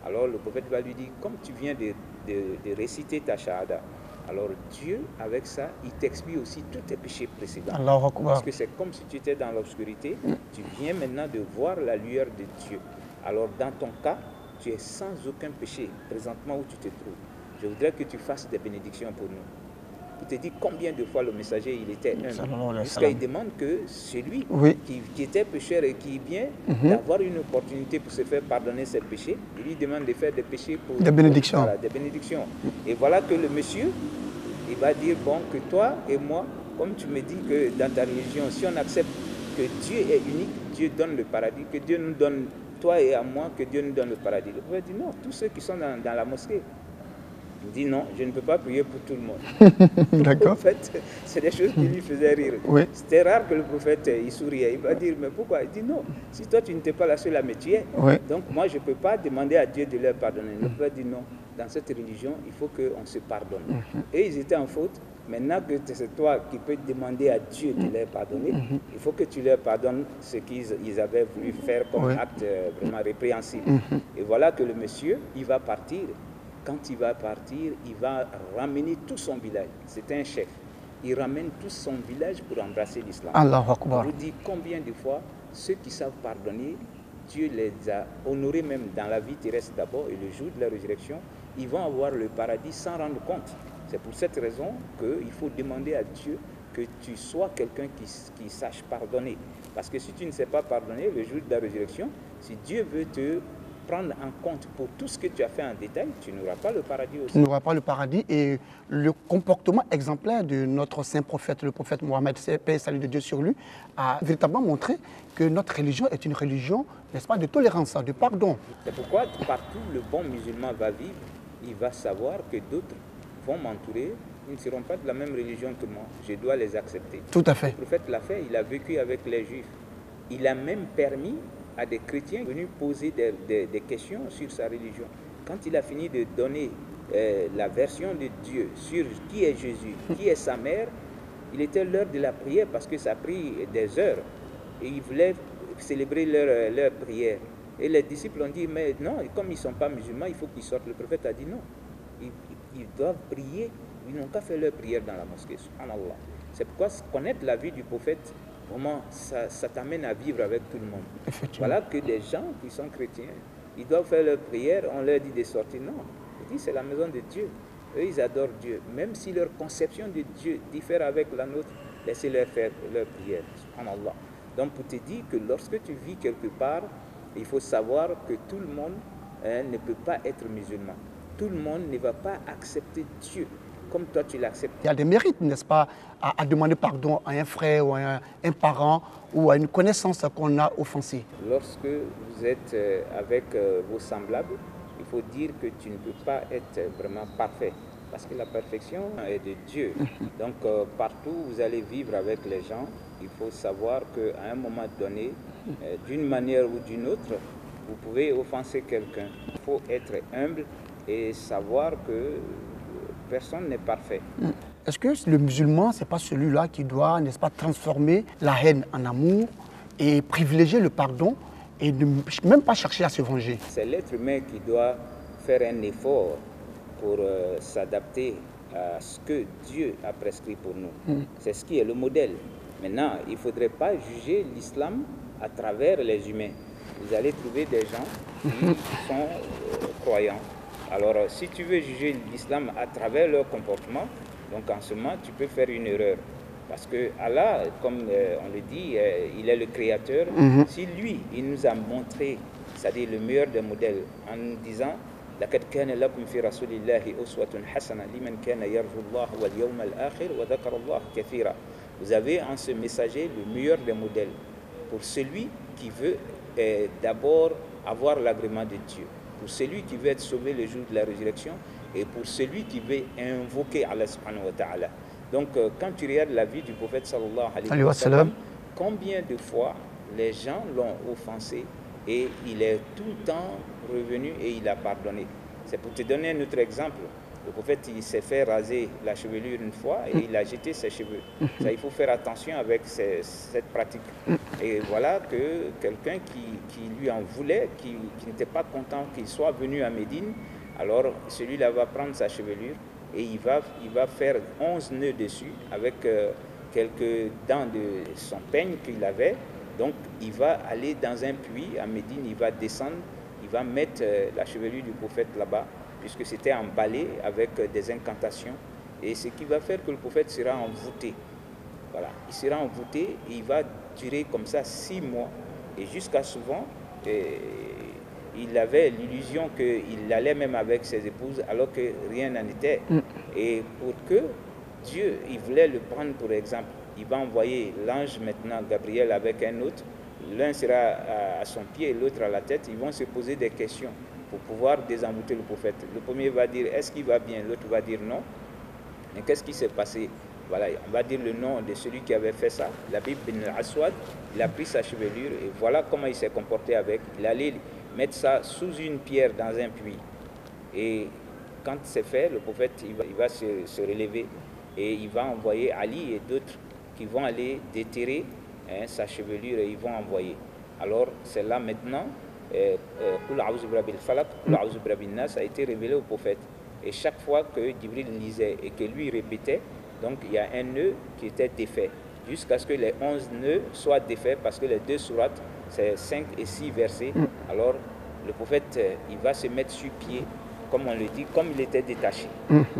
alors le prophète va lui dire, comme tu viens de réciter ta shahada, alors Dieu, avec ça, il t'expie aussi tous tes péchés précédents. Parce que c'est comme si tu étais dans l'obscurité, tu viens maintenant de voir la lueur de Dieu. Alors dans ton cas, tu es sans aucun péché présentement où tu te trouves. Je voudrais que tu fasses des bénédictions pour nous. Il te dit combien de fois le messager il était humble. Jusqu'à il demande que celui qui était pécheur et qui vient d'avoir une opportunité pour se faire pardonner ses péchés, il lui demande de faire des péchés pour des bénédictions. Voilà, des bénédictions. Et voilà que le monsieur, il va dire, bon, que toi et moi, comme tu me dis que dans ta religion, si on accepte que Dieu est unique, Dieu donne le paradis, que Dieu nous donne, toi et à moi, que Dieu nous donne le paradis. Le prophète dit non, tous ceux qui sont dans la mosquée. Il dit non, je ne peux pas prier pour tout le monde. D'accord. En fait, c'est des choses qui lui faisaient rire. Oui. C'était rare que le prophète il souriait. Il va dire, mais pourquoi? Il dit non, si toi tu n'étais pas la seule à me tuer, donc moi je ne peux pas demander à Dieu de leur pardonner. Le prophète dit non, dans cette religion, il faut qu'on se pardonne. Et ils étaient en faute. Maintenant que c'est toi qui peux demander à Dieu de leur pardonner, il faut que tu leur pardonnes ce qu'ils avaient voulu faire comme acte vraiment répréhensible. Et voilà que le monsieur, il va partir. Quand il va partir, il va ramener tout son village. C'était un chef. Il ramène tout son village pour embrasser l'islam. Allahu Akbar. Je vous dis combien de fois ceux qui savent pardonner, Dieu les a honorés même dans la vie terrestre d'abord et le jour de la résurrection, ils vont avoir le paradis sans rendre compte. C'est pour cette raison qu'il faut demander à Dieu que tu sois quelqu'un qui sache pardonner. Parce que si tu ne sais pas pardonner, le jour de la résurrection, si Dieu veut te prendre en compte pour tout ce que tu as fait en détail, tu n'auras pas le paradis aussi. Tu n'auras pas le paradis et le comportement exemplaire de notre saint prophète, le prophète Mohammed, paix et salut de Dieu sur lui, a véritablement montré que notre religion est une religion, n'est-ce pas, de tolérance, de pardon. C'est pourquoi partout le bon musulman va vivre, il va savoir que d'autres vont m'entourer, ils ne seront pas de la même religion que moi, je dois les accepter. Tout à fait. Le prophète l'a fait, il a vécu avec les juifs. Il a même permis à des chrétiens venus poser des questions sur sa religion. Quand il a fini de donner la version de Dieu sur qui est Jésus, qui est sa mère, Il était l'heure de la prière parce que ça a pris des heures. Et ils voulaient célébrer leur prière. Et les disciples ont dit, mais non, comme ils ne sont pas musulmans, il faut qu'ils sortent. Le prophète a dit non. Ils doivent prier. Ils n'ont qu'à faire leur prière dans la mosquée. Subhanallah. C'est pourquoi connaître la vie du prophète, vraiment, ça t'amène à vivre avec tout le monde. Voilà que des gens qui sont chrétiens, ils doivent faire leur prière, on leur dit de sortir. Non, il dit c'est la maison de Dieu. Eux, ils adorent Dieu. Même si leur conception de Dieu diffère avec la nôtre, laissez-leur faire leur prière. Subhanallah. Donc, pour te dire que lorsque tu vis quelque part, il faut savoir que tout le monde ne peut pas être musulman. Tout le monde ne va pas accepter Dieu comme toi tu l'acceptes. Il y a des mérites, n'est-ce pas, à demander pardon à un frère ou à un parent ou à une connaissance qu'on a offensée. Lorsque vous êtes avec vos semblables, il faut dire que tu ne peux pas être vraiment parfait. Parce que la perfection est de Dieu. Donc partout où vous allez vivre avec les gens, il faut savoir qu'à un moment donné, d'une manière ou d'une autre, vous pouvez offenser quelqu'un. Il faut être humble et savoir que personne n'est parfait. Est-ce que le musulman, ce n'est pas celui-là qui doit, n'est-ce pas, transformer la haine en amour et privilégier le pardon et ne même pas chercher à se venger? C'est l'être humain qui doit faire un effort pour s'adapter à ce que Dieu a prescrit pour nous. C'est ce qui est le modèle. Maintenant, il ne faudrait pas juger l'islam à travers les humains. Vous allez trouver des gens qui sont croyants. Alors, si tu veux juger l'islam à travers leur comportement, donc en ce moment, tu peux faire une erreur. Parce que Allah, comme on le dit, il est le créateur. Si lui, il nous a montré, c'est-à-dire le meilleur des modèles, en nous disant لقد كان لكم في رسول الله أسوة حسنة لمن كان يرجو الله واليوم الآخر وذكر الله كثيرا. Vous avez en ce messager le meilleur des modèles pour celui qui veut d'abord avoir l'agrément de Dieu, pour celui qui veut être sauvé le jour de la résurrection et pour celui qui veut invoquer Allah subhanahu wa ta'ala. Donc quand tu regardes la vie du prophète sallallahu alayhi wa sallam, combien de fois les gens l'ont offensé et il est tout le temps revenu et il a pardonné. C'est pour te donner un autre exemple. Le prophète, il s'est fait raser la chevelure une fois et il a jeté ses cheveux. Ça, il faut faire attention avec cette pratique. Et voilà que quelqu'un qui lui en voulait, qui n'était pas content qu'il soit venu à Médine, alors celui-là va prendre sa chevelure et il va faire 11 nœuds dessus avec quelques dents de son peigne qu'il avait. Donc il va aller dans un puits à Médine, il va descendre, il va mettre la chevelure du prophète là-bas, puisque c'était emballé avec des incantations. Et ce qui va faire que le prophète sera envoûté. Voilà, il sera envoûté et il va durer comme ça 6 mois. Et jusqu'à souvent, il avait l'illusion qu'il allait même avec ses épouses, alors que rien n'en était. Et pour que Dieu, il voulait le prendre pour exemple, il va envoyer l'ange maintenant, Gabriel, avec un autre. L'un sera à son pied et l'autre à la tête. Ils vont se poser des questions pour pouvoir désenvoûter le prophète. Le premier va dire, est-ce qu'il va bien? L'autre va dire non. Mais qu'est-ce qui s'est passé? Voilà, on va dire le nom de celui qui avait fait ça. Labib bin al-Aswad, il a pris sa chevelure et voilà comment il s'est comporté avec. Il allait mettre ça sous une pierre dans un puits. Et quand c'est fait, le prophète il va se relever et il va envoyer Ali et d'autres qui vont aller déterrer sa chevelure et ils vont envoyer. Alors c'est là maintenant, Qul a'udhu birabbil falaq, Qul a'udhu birabbin nas a été révélé au prophète. Et chaque fois que Jibril lisait et que lui répétait, donc il y a un nœud qui était défait, jusqu'à ce que les 11 nœuds soient défaits, parce que les 2 sourates, c'est 5 et 6 versets. Alors le prophète, il va se mettre sur pied, comme on le dit, comme il était détaché.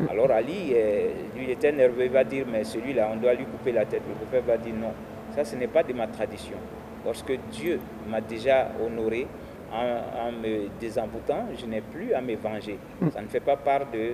Alors Ali, lui, il était nerveux, il va dire, mais celui-là, on doit lui couper la tête. Le prophète va dire, non, ça, ce n'est pas de ma tradition. Lorsque Dieu m'a déjà honoré en me désenvoûtant, je n'ai plus à me venger. Ça ne fait pas part de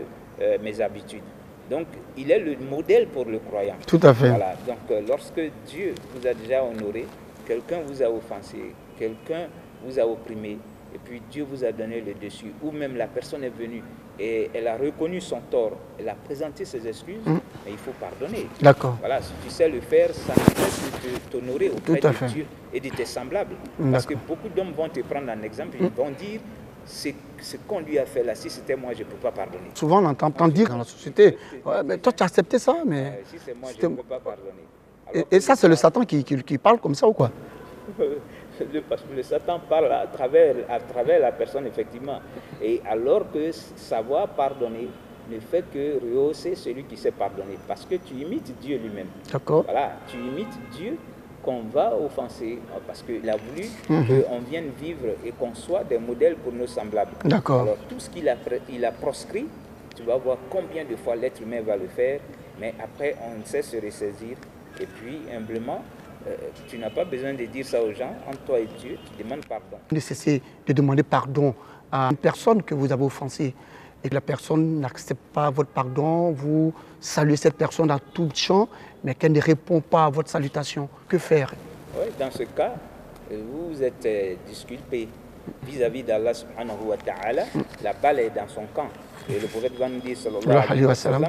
mes habitudes. Donc, il est le modèle pour le croyant. Tout à fait. Voilà. Donc, lorsque Dieu vous a déjà honoré, quelqu'un vous a offensé, quelqu'un vous a opprimé, et puis Dieu vous a donné le dessus, ou même la personne est venue et elle a reconnu son tort, elle a présenté ses excuses, mais il faut pardonner. D'accord. Voilà, si tu sais le faire, ça ne fait que t'honorer auprès de Dieu et de tes semblables. Parce que beaucoup d'hommes vont te prendre en exemple, ils vont dire, ce qu'on lui a fait là, si c'était moi, je ne peux pas pardonner. Souvent, on entend dire dans la société, ouais, mais toi, tu as accepté ça, mais... Si c'est moi, je ne peux pas pardonner. Et ça, c'est le Satan qui parle comme ça ou quoi? Parce que le Satan parle à travers la personne, effectivement. Et alors que savoir pardonner ne fait que rehausser celui qui sait pardonner. Parce que tu imites Dieu lui-même. D'accord. Voilà, tu imites Dieu qu'on va offenser. Parce qu'il a voulu qu'on vienne vivre et qu'on soit des modèles pour nos semblables. D'accord. Alors tout ce qu'il a proscrit, tu vas voir combien de fois l'être humain va le faire. Mais après, on sait se ressaisir. Et puis, humblement, tu n'as pas besoin de dire ça aux gens. Entre toi et Dieu, tu demandes pardon. Ne cessez de demander pardon à une personne que vous avez offensée et que la personne n'accepte pas votre pardon, vous saluez cette personne à tout champ, mais qu'elle ne répond pas à votre salutation. Que faire? Oui, dans ce cas, vous êtes disculpé vis-à-vis d'Allah subhanahu wa ta'ala. La balle est dans son camp. Et le prophète va nous dire, sallallahu alayhi wa sallam,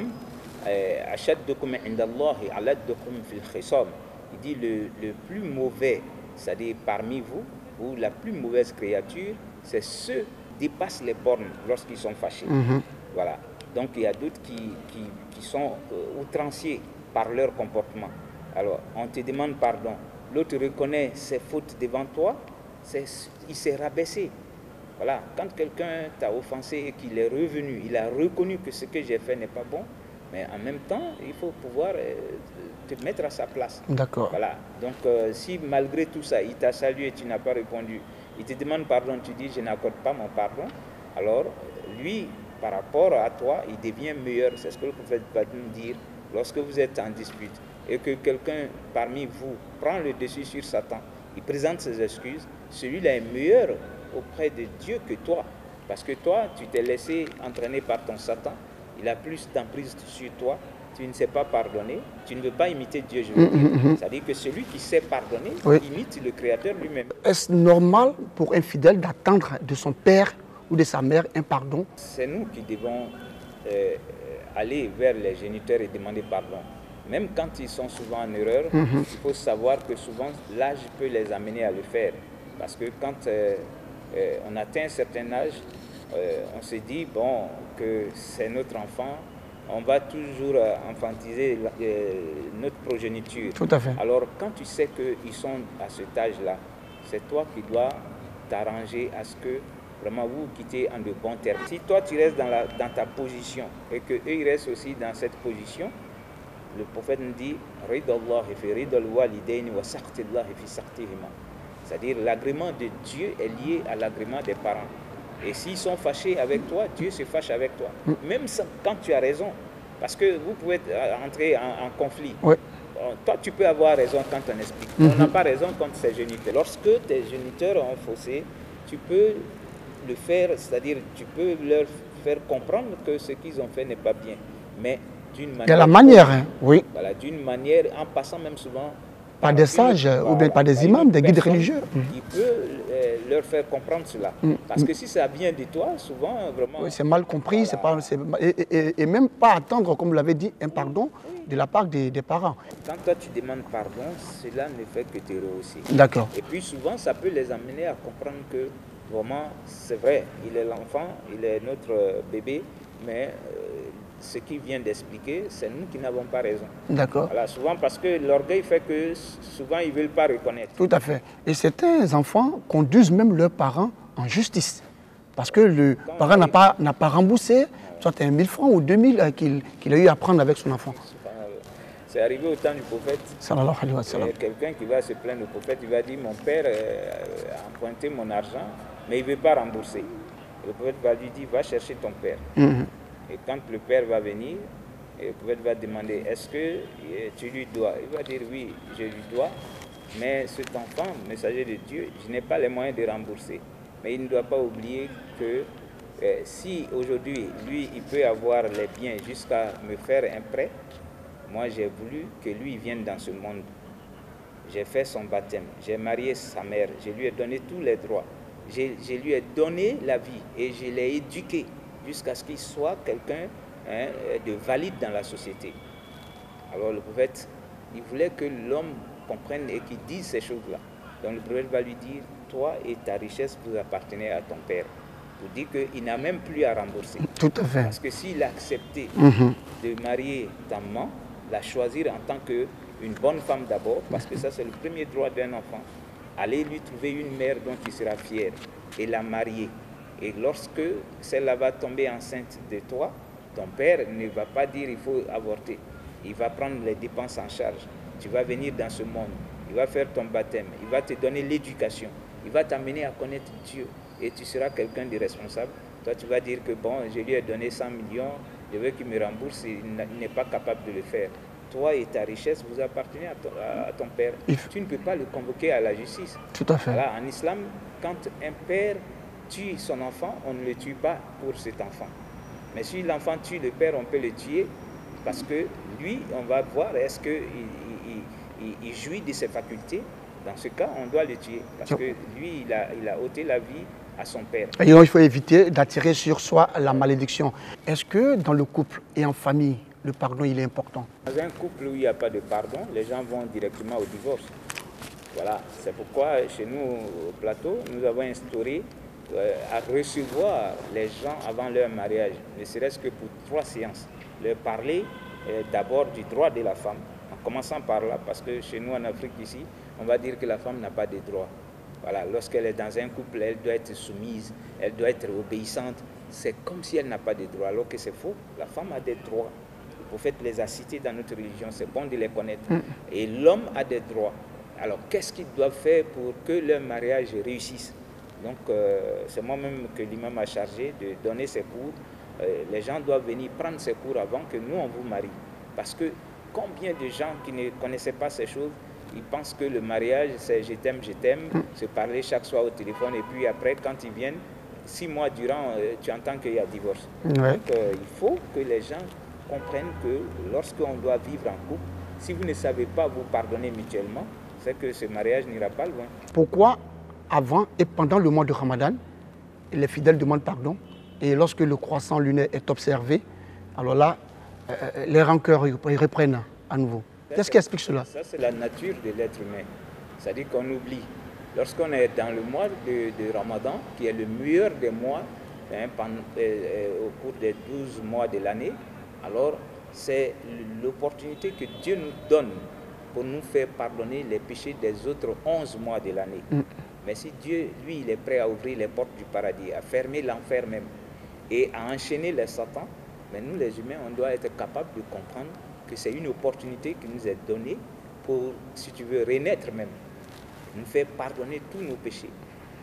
ashaddukum indallahi aladdukum fil khisam. Il dit le plus mauvais, c'est-à-dire parmi vous, ou la plus mauvaise créature, c'est ceux qui dépassent les bornes lorsqu'ils sont fâchés. Voilà. Donc il y a d'autres qui sont outranciers par leur comportement. Alors on te demande pardon. L'autre reconnaît ses fautes devant toi, il s'est rabaissé. Voilà. Quand quelqu'un t'a offensé et qu'il est revenu, il a reconnu que ce que j'ai fait n'est pas bon, mais en même temps, il faut pouvoir te mettre à sa place. D'accord. Voilà. Donc, si malgré tout ça, il t'a salué et tu n'as pas répondu, il te demande pardon, tu dis je n'accorde pas mon pardon, alors lui, par rapport à toi, il devient meilleur. C'est ce que le prophète va nous dire lorsque vous êtes en dispute et que quelqu'un parmi vous prend le dessus sur Satan, il présente ses excuses, celui-là est meilleur auprès de Dieu que toi. Parce que toi, tu t'es laissé entraîner par ton Satan. Il a plus d'emprise sur toi, tu ne sais pas pardonner, tu ne veux pas imiter Dieu, je veux dire. C'est-à-dire que celui qui sait pardonner, imite le Créateur lui-même. Est-ce normal pour un fidèle d'attendre de son père ou de sa mère un pardon? C'est nous qui devons aller vers les géniteurs et demander pardon. Même quand ils sont souvent en erreur, il faut savoir que souvent l'âge peut les amener à le faire. Parce que quand on atteint un certain âge, on se dit bon, que c'est notre enfant, on va toujours enfantiser notre progéniture. Tout à fait. Alors quand tu sais qu'ils sont à cet âge-là, c'est toi qui dois t'arranger à ce que vraiment vous quittez en de bons termes. Si toi tu restes dans ta position et qu'eux ils restent aussi dans cette position, le prophète nous dit c'est-à-dire l'agrément de Dieu est lié à l'agrément des parents. Et s'ils sont fâchés avec toi, Dieu se fâche avec toi. Même quand tu as raison. Parce que vous pouvez entrer en conflit. Oui. Toi, tu peux avoir raison quand on explique. On n'a pas raison contre ses géniteurs. Lorsque tes géniteurs ont faussé, tu peux le faire, c'est-à-dire tu peux leur faire comprendre que ce qu'ils ont fait n'est pas bien. Mais d'une manière... Il y a la manière, hein, oui. Voilà, d'une manière, en passant même souvent... Par des sages ou bien par des imams, des guides religieux. Il peut leur faire comprendre cela. Parce que si ça vient de toi, souvent, vraiment... Oui, c'est mal compris, voilà. Et même pas attendre, comme vous l'avez dit, un pardon de la part des parents. Quand toi tu demandes pardon, cela ne fait que te rehausser. D'accord. Et puis souvent, ça peut les amener à comprendre que vraiment, c'est vrai, il est l'enfant, il est notre bébé, mais ce qu'il vient d'expliquer, c'est nous qui n'avons pas raison. D'accord. Voilà, souvent parce que l'orgueil fait que souvent ils ne veulent pas reconnaître. Tout à fait. Et certains enfants conduisent même leurs parents en justice. Parce que le parent n'a pas remboursé, soit 1 000 francs ou 2 000 qu'il a eu à prendre avec son enfant. C'est arrivé au temps du prophète. Sallallahu alayhi wa sallam. Quelqu'un qui va se plaindre au prophète, il va dire mon père a emprunté mon argent, mais il ne veut pas rembourser. Le prophète va lui dire va chercher ton père. Et quand le père va venir, le prophète va demander est-ce que tu lui dois? Il va dire oui, je lui dois, mais cet enfant, messager de Dieu, je n'ai pas les moyens de rembourser. Mais il ne doit pas oublier que si aujourd'hui, lui, il peut avoir les biens jusqu'à me faire un prêt, moi j'ai voulu que lui vienne dans ce monde. J'ai fait son baptême, j'ai marié sa mère, je lui ai donné tous les droits. Je lui ai donné la vie et je l'ai éduqué jusqu'à ce qu'il soit quelqu'un de valide dans la société. Alors le prophète, il voulait que l'homme comprenne et qu'il dise ces choses-là. Donc le prophète va lui dire, toi et ta richesse vous appartenez à ton père. pour dire qu'il n'a même plus à rembourser. Tout à fait. Parce que s'il a accepté de marier ta maman, la choisir en tant qu'une bonne femme d'abord, parce que ça c'est le premier droit d'un enfant, aller lui trouver une mère dont il sera fier et la marier. Et lorsque celle-là va tomber enceinte de toi, ton père ne va pas dire il faut avorter. Il va prendre les dépenses en charge. Tu vas venir dans ce monde. Il va faire ton baptême. Il va te donner l'éducation. Il va t'amener à connaître Dieu. Et tu seras quelqu'un de responsable. Toi, tu vas dire que bon, je lui ai donné 100 millions, je veux qu'il me rembourse, il n'est pas capable de le faire. Toi et ta richesse, vous appartenez à ton père. Tu ne peux pas le convoquer à la justice. Tout à fait. Voilà, en islam, quand un père tue son enfant, on ne le tue pas pour cet enfant. Mais si l'enfant tue le père, on peut le tuer parce que lui, on va voir est-ce qu'il jouit de ses facultés. Dans ce cas, on doit le tuer parce que lui, il a ôté la vie à son père. Et donc, il faut éviter d'attirer sur soi la malédiction. Est-ce que dans le couple et en famille, le pardon, il est important? Dans un couple où il n'y a pas de pardon, les gens vont directement au divorce. Voilà, c'est pourquoi chez nous, au plateau, nous avons instauré à recevoir les gens avant leur mariage, ne serait-ce que pour 3 séances. Leur parler d'abord du droit de la femme, en commençant par là, parce que chez nous en Afrique ici, on va dire que la femme n'a pas de droits. Voilà, lorsqu'elle est dans un couple, elle doit être soumise, elle doit être obéissante. C'est comme si elle n'a pas de droits, alors que c'est faux. La femme a des droits. Le prophète les a cités dans notre religion, c'est bon de les connaître. Et l'homme a des droits. Alors, qu'est-ce qu'ils doivent faire pour que leur mariage réussisse? Donc, c'est moi-même que l'imam a chargé de donner ces cours. Les gens doivent venir prendre ces cours avant que nous, on vous marie. Parce que combien de gens qui ne connaissaient pas ces choses, ils pensent que le mariage, c'est je t'aime, se parler chaque soir au téléphone. Et puis après, quand ils viennent, 6 mois durant, tu entends qu'il y a divorce. Ouais. Donc, il faut que les gens comprennent que lorsqu'on doit vivre en couple, si vous ne savez pas vous pardonner mutuellement, c'est que ce mariage n'ira pas loin. Pourquoi, avant et pendant le mois de Ramadan, les fidèles demandent pardon et lorsque le croissant lunaire est observé, alors là, les rancœurs reprennent à nouveau? Qu'est-ce qui explique cela? Ça, c'est la nature de l'être humain. C'est-à-dire qu'on oublie. Lorsqu'on est dans le mois de Ramadan, qui est le meilleur des mois, au cours des 12 mois de l'année, alors c'est l'opportunité que Dieu nous donne pour nous faire pardonner les péchés des autres 11 mois de l'année. Mais si Dieu, lui, il est prêt à ouvrir les portes du paradis, à fermer l'enfer même, et à enchaîner les satans, mais nous les humains, on doit être capable de comprendre que c'est une opportunité qui nous est donnée pour, si tu veux, renaître même, nous faire pardonner tous nos péchés.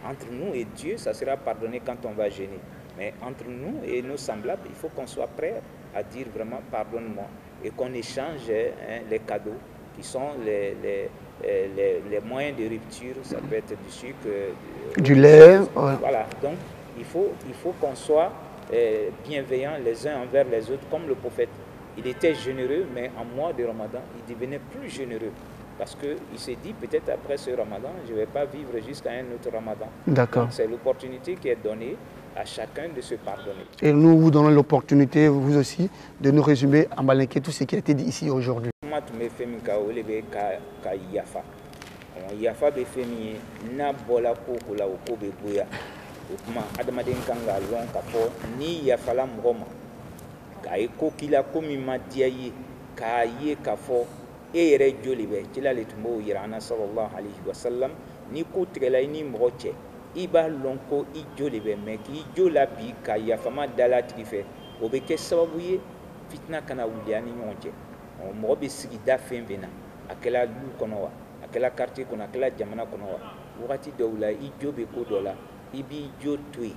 Entre nous et Dieu, ça sera pardonné quand on va jeûner. Mais entre nous et nos semblables, il faut qu'on soit prêt à dire vraiment pardonne-moi et qu'on échange les cadeaux qui sont les moyens de rupture. Ça peut être du sucre, du lait. Voilà, donc il faut qu'on soit bienveillants les uns envers les autres, comme le prophète. Il était généreux, mais en mois de Ramadan, il devenait plus généreux. Parce qu'il s'est dit, peut-être après ce Ramadan, je ne vais pas vivre jusqu'à un autre Ramadan. D'accord. C'est l'opportunité qui est donnée à chacun de se pardonner. Et nous vous donnons l'opportunité, vous aussi, de nous résumer en malinqué tout ce qui a été dit ici aujourd'hui. Ka ko kila komi ma diya ye k'a ye k'a fɔ e yɛrɛ joli bɛ kila le tun b'o yira an na sallallahu alaihi wasallam ni ko tigɛla i ni mɔgɔ cɛ i b'a lɔn ko i joli bɛ mɛ k'i jo la bi ka yafama dala tigi fɛ o bɛ kɛ sababu ye fitina kana wuli an ni ɲɔgɔn cɛ mɔgɔ bɛ sigida fɛn fɛn na a kɛla du kɔnɔ wa a kɛla quartier kɔnɔ a kɛla jamana kɔnɔ wa wagati dɔw la i jo bɛ ko dɔ la i b'i jo to yen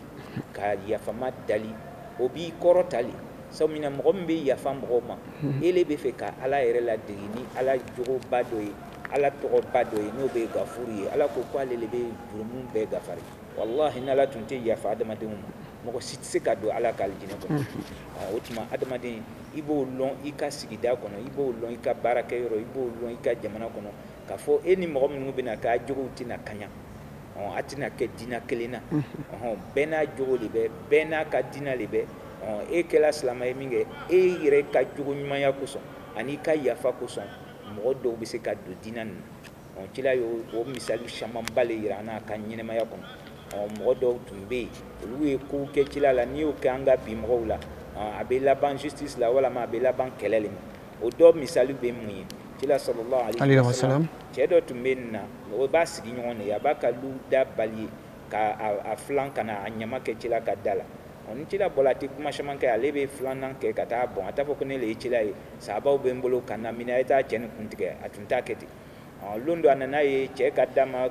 ka yafama dali o b'i kɔrɔ tali samina mɔgɔ min bɛ yafa mɔgɔ ma ele bɛ fɛ ka ala yɛrɛ ladege ni ala jogoba dɔ ye ala tɔgɔba dɔ ye n'o bɛ gafuru ye ala ko k'ale de bɛ jurumu bɛɛ gafari wallahi n'ala tun tɛ yafa adamadenw ma mɔgɔ si tɛ se ka don ala ka alijinɛ kɔnɔ o tuma adamaden i b'o lɔn i ka sigida kɔnɔ i b'o lɔn i ka baarakɛyɔrɔ i b'o lɔn i ka jamana kɔnɔ k'a fɔ e ni mɔgɔ minnu bɛ na k'a jogow tɛna kaɲa a tɛna kɛ diinɛ kelen na bɛɛ n'a jogo de bɛ bɛɛ n'a ka diinɛ de bɛ e kɛla silamɛ ye min kɛ e yɛrɛ ka jogo ɲumanya kosɔn ani ka yafa kosɔn mɔgɔ dɔw bɛ se ka don diinɛ nin na cila y'o misali camanba le yira an na a ka ɲɛnɛmaya kɔnɔ mɔgɔ dɔw tun bɛ yen olu ye kow kɛ cila la n'i y'o kɛ an ka bi mɔgɔw la a bɛ laban justice la walama a bɛ laban kɛlɛ le ma o dɔ misali bɛ mun ye cila sallallahu alaihi wasallam cɛ dɔ tun bɛ nin na o b'a sigi ɲɔgɔn de ye a b'a ka lu da bali ye ka a filan ka na a ɲama kɛ cila ka da la ni cila bɔra a tɛ kuma caman kɛ ale bɛ filanan kɛ ka taa bɔn a t'a fɔ ko ne le ye cila ye sahabaw bɛ n bolo ka na minɛ a ye taa cɛ ni kun tigɛ a tun t'a kɛ ten lon dɔ a nana ye cɛ ka da ma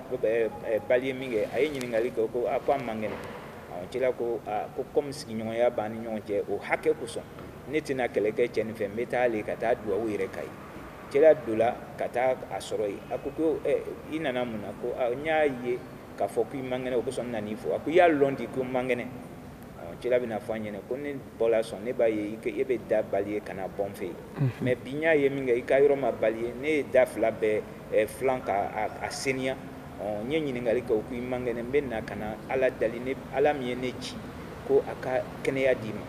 bali ye min kɛ a ye ɲininkali kɛ ko ko a man kɛnɛ cila ko ko komi sigiɲɔgɔnya b'an ni ɲɔgɔn cɛ o hakɛ kosɔn ne tɛna kɛlɛ kɛ cɛ nin fɛ n bɛ taa ale ka taa duwawu yɛrɛ ka ye cila dola ka taa a sɔrɔ yen a ko i nana mun na ko n y'a ye k'a fɔ ko i man kɛnɛ o kosɔn n nan'i fɔ a ko i y'a lɔn di ko n man kɛnɛ cila bɛna fɔ an ɲɛna ko ne bɔla sɔn ne b'a ye e bɛ da bali ye ka na bɔ n fɛ yen mɛ bi n y'a ye min kɛ i ka yɔrɔ ma bali ye ne ye da fila bɛɛ filan ka a seniya n ye ɲininkali kɛ o ko i man kɛnɛ n bɛ na ka na ala dali ala min ye ne ci ko a ka kɛnɛya d'i ma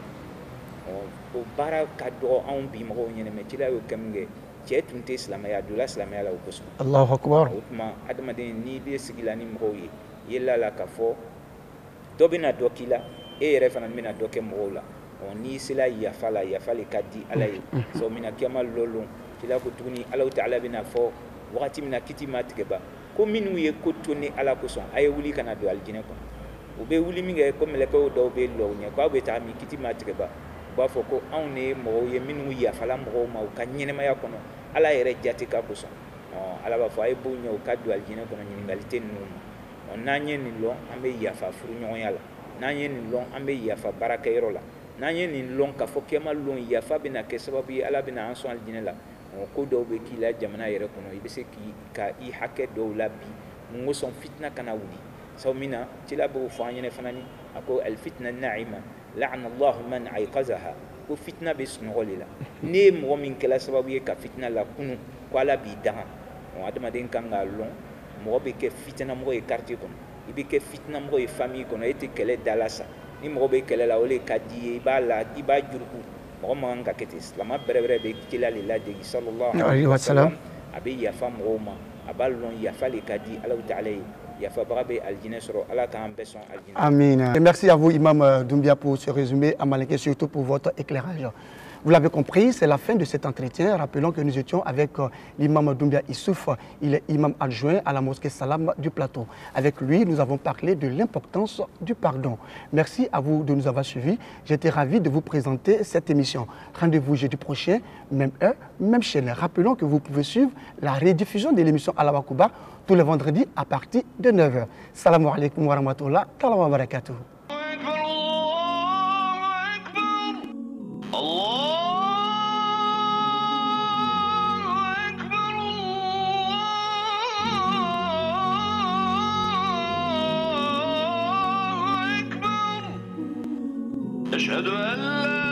o baara ka dɔgɔ anw bi mɔgɔw ɲɛna mɛ cila y'o kɛ min kɛ cɛ tun tɛ silamɛya a donna silamɛya la o kosɔn Allahu akbar o tuma adamaden n'i bɛ sigi la ni mɔgɔw ye i ye la la ka fɔ dɔ bɛna dɔ k'i la e yɛrɛ fana bɛna dɔ kɛ mɔgɔw la n'i sera yafa la yafa le ka di ala ye sabu mina kiyama lɔlon cila ko tuguni ala ta'ala bɛna fɔ wagati min na kiti ma tigɛ ban ko minnu ye ko to ni ala kosɔn a ye wuli ka na don alijinɛ kɔnɔ u bɛ wuli min kɛ ko mɛlɛkɛw dɔw bɛ lɔ u ɲɛ k'aw bɛ taa min kiti ma tigɛ ban u b'a fɔ ko anw ne ye mɔgɔw ye minnu yafala mɔgɔw ma u ka ɲɛnɛmaya kɔnɔ ala yɛrɛ jate ka kosɔn ala b'a fɔ a ye b'u ɲɛ u ka don alijinɛ kɔnɔ ɲininkali tɛ ninnu ma n'an ye nin lɔn an bɛ yafa furuɲɔgɔnya la n'an ye nin lɔn an bɛ yafa baarakɛyɔrɔ la n'an ye nin lɔn ka fɔ kɛma lɔn yafa bɛna kɛ sababu ye ala bɛna an sɔn alijinɛ la ko dɔw bɛ k'i la jamana yɛrɛ kɔnɔ i bɛ se ka i hakɛ dɔw la bi mun ko sɔn fitina kana wuli sabu min na cila b'o fɔ an ɲɛnɛ fana ni a ko alfitina na'ima la'ana allahu man ayqazaha ko fitina bɛ sunɔgɔ de la ne ye mɔgɔ min kɛla sababu ye ka fitina la kunun ko ala b'i danga adamaden kan k'a lɔn mɔgɔ bɛ kɛ fitinamɔgɔ ye quartier kɔnɔ i bɛ kɛ fitinamɔgɔ ye famille kɔnɔ e tɛ kɛlɛ dala sa ni mɔgɔ bɛ kɛlɛ la o de ka di ye i b'a juruku mɔgɔ man kan ka kɛ ten silama bɛrɛbɛrɛ bɛ cila le ladegi sallallahu alaihi wasallam a bɛ yafa mɔgɔw ma a b'a lɔn yafa le ka di ala ta'ala ye yafabaga bɛ aljinɛ sɔrɔ ala k'an bɛɛ sɔn aljinɛ. Amin. Et merci à vous Imam Doumbia pour ce résumé amalinké, surtout pour votre éclairage. Vous l'avez compris, c'est la fin de cet entretien. Rappelons que nous étions avec l'imam Doumbia Issouf. Il est imam adjoint à la mosquée Salam du Plateau. Avec lui, nous avons parlé de l'importance du pardon. Merci à vous de nous avoir suivis. J'étais ravi de vous présenter cette émission. Rendez-vous jeudi prochain, même heure, même chaîne. Rappelons que vous pouvez suivre la rediffusion de l'émission Allahu Akbar tous les vendredis à partir de 9h. Salam alaikum wa rahmatullah wa barakatuh. أشهد أن لا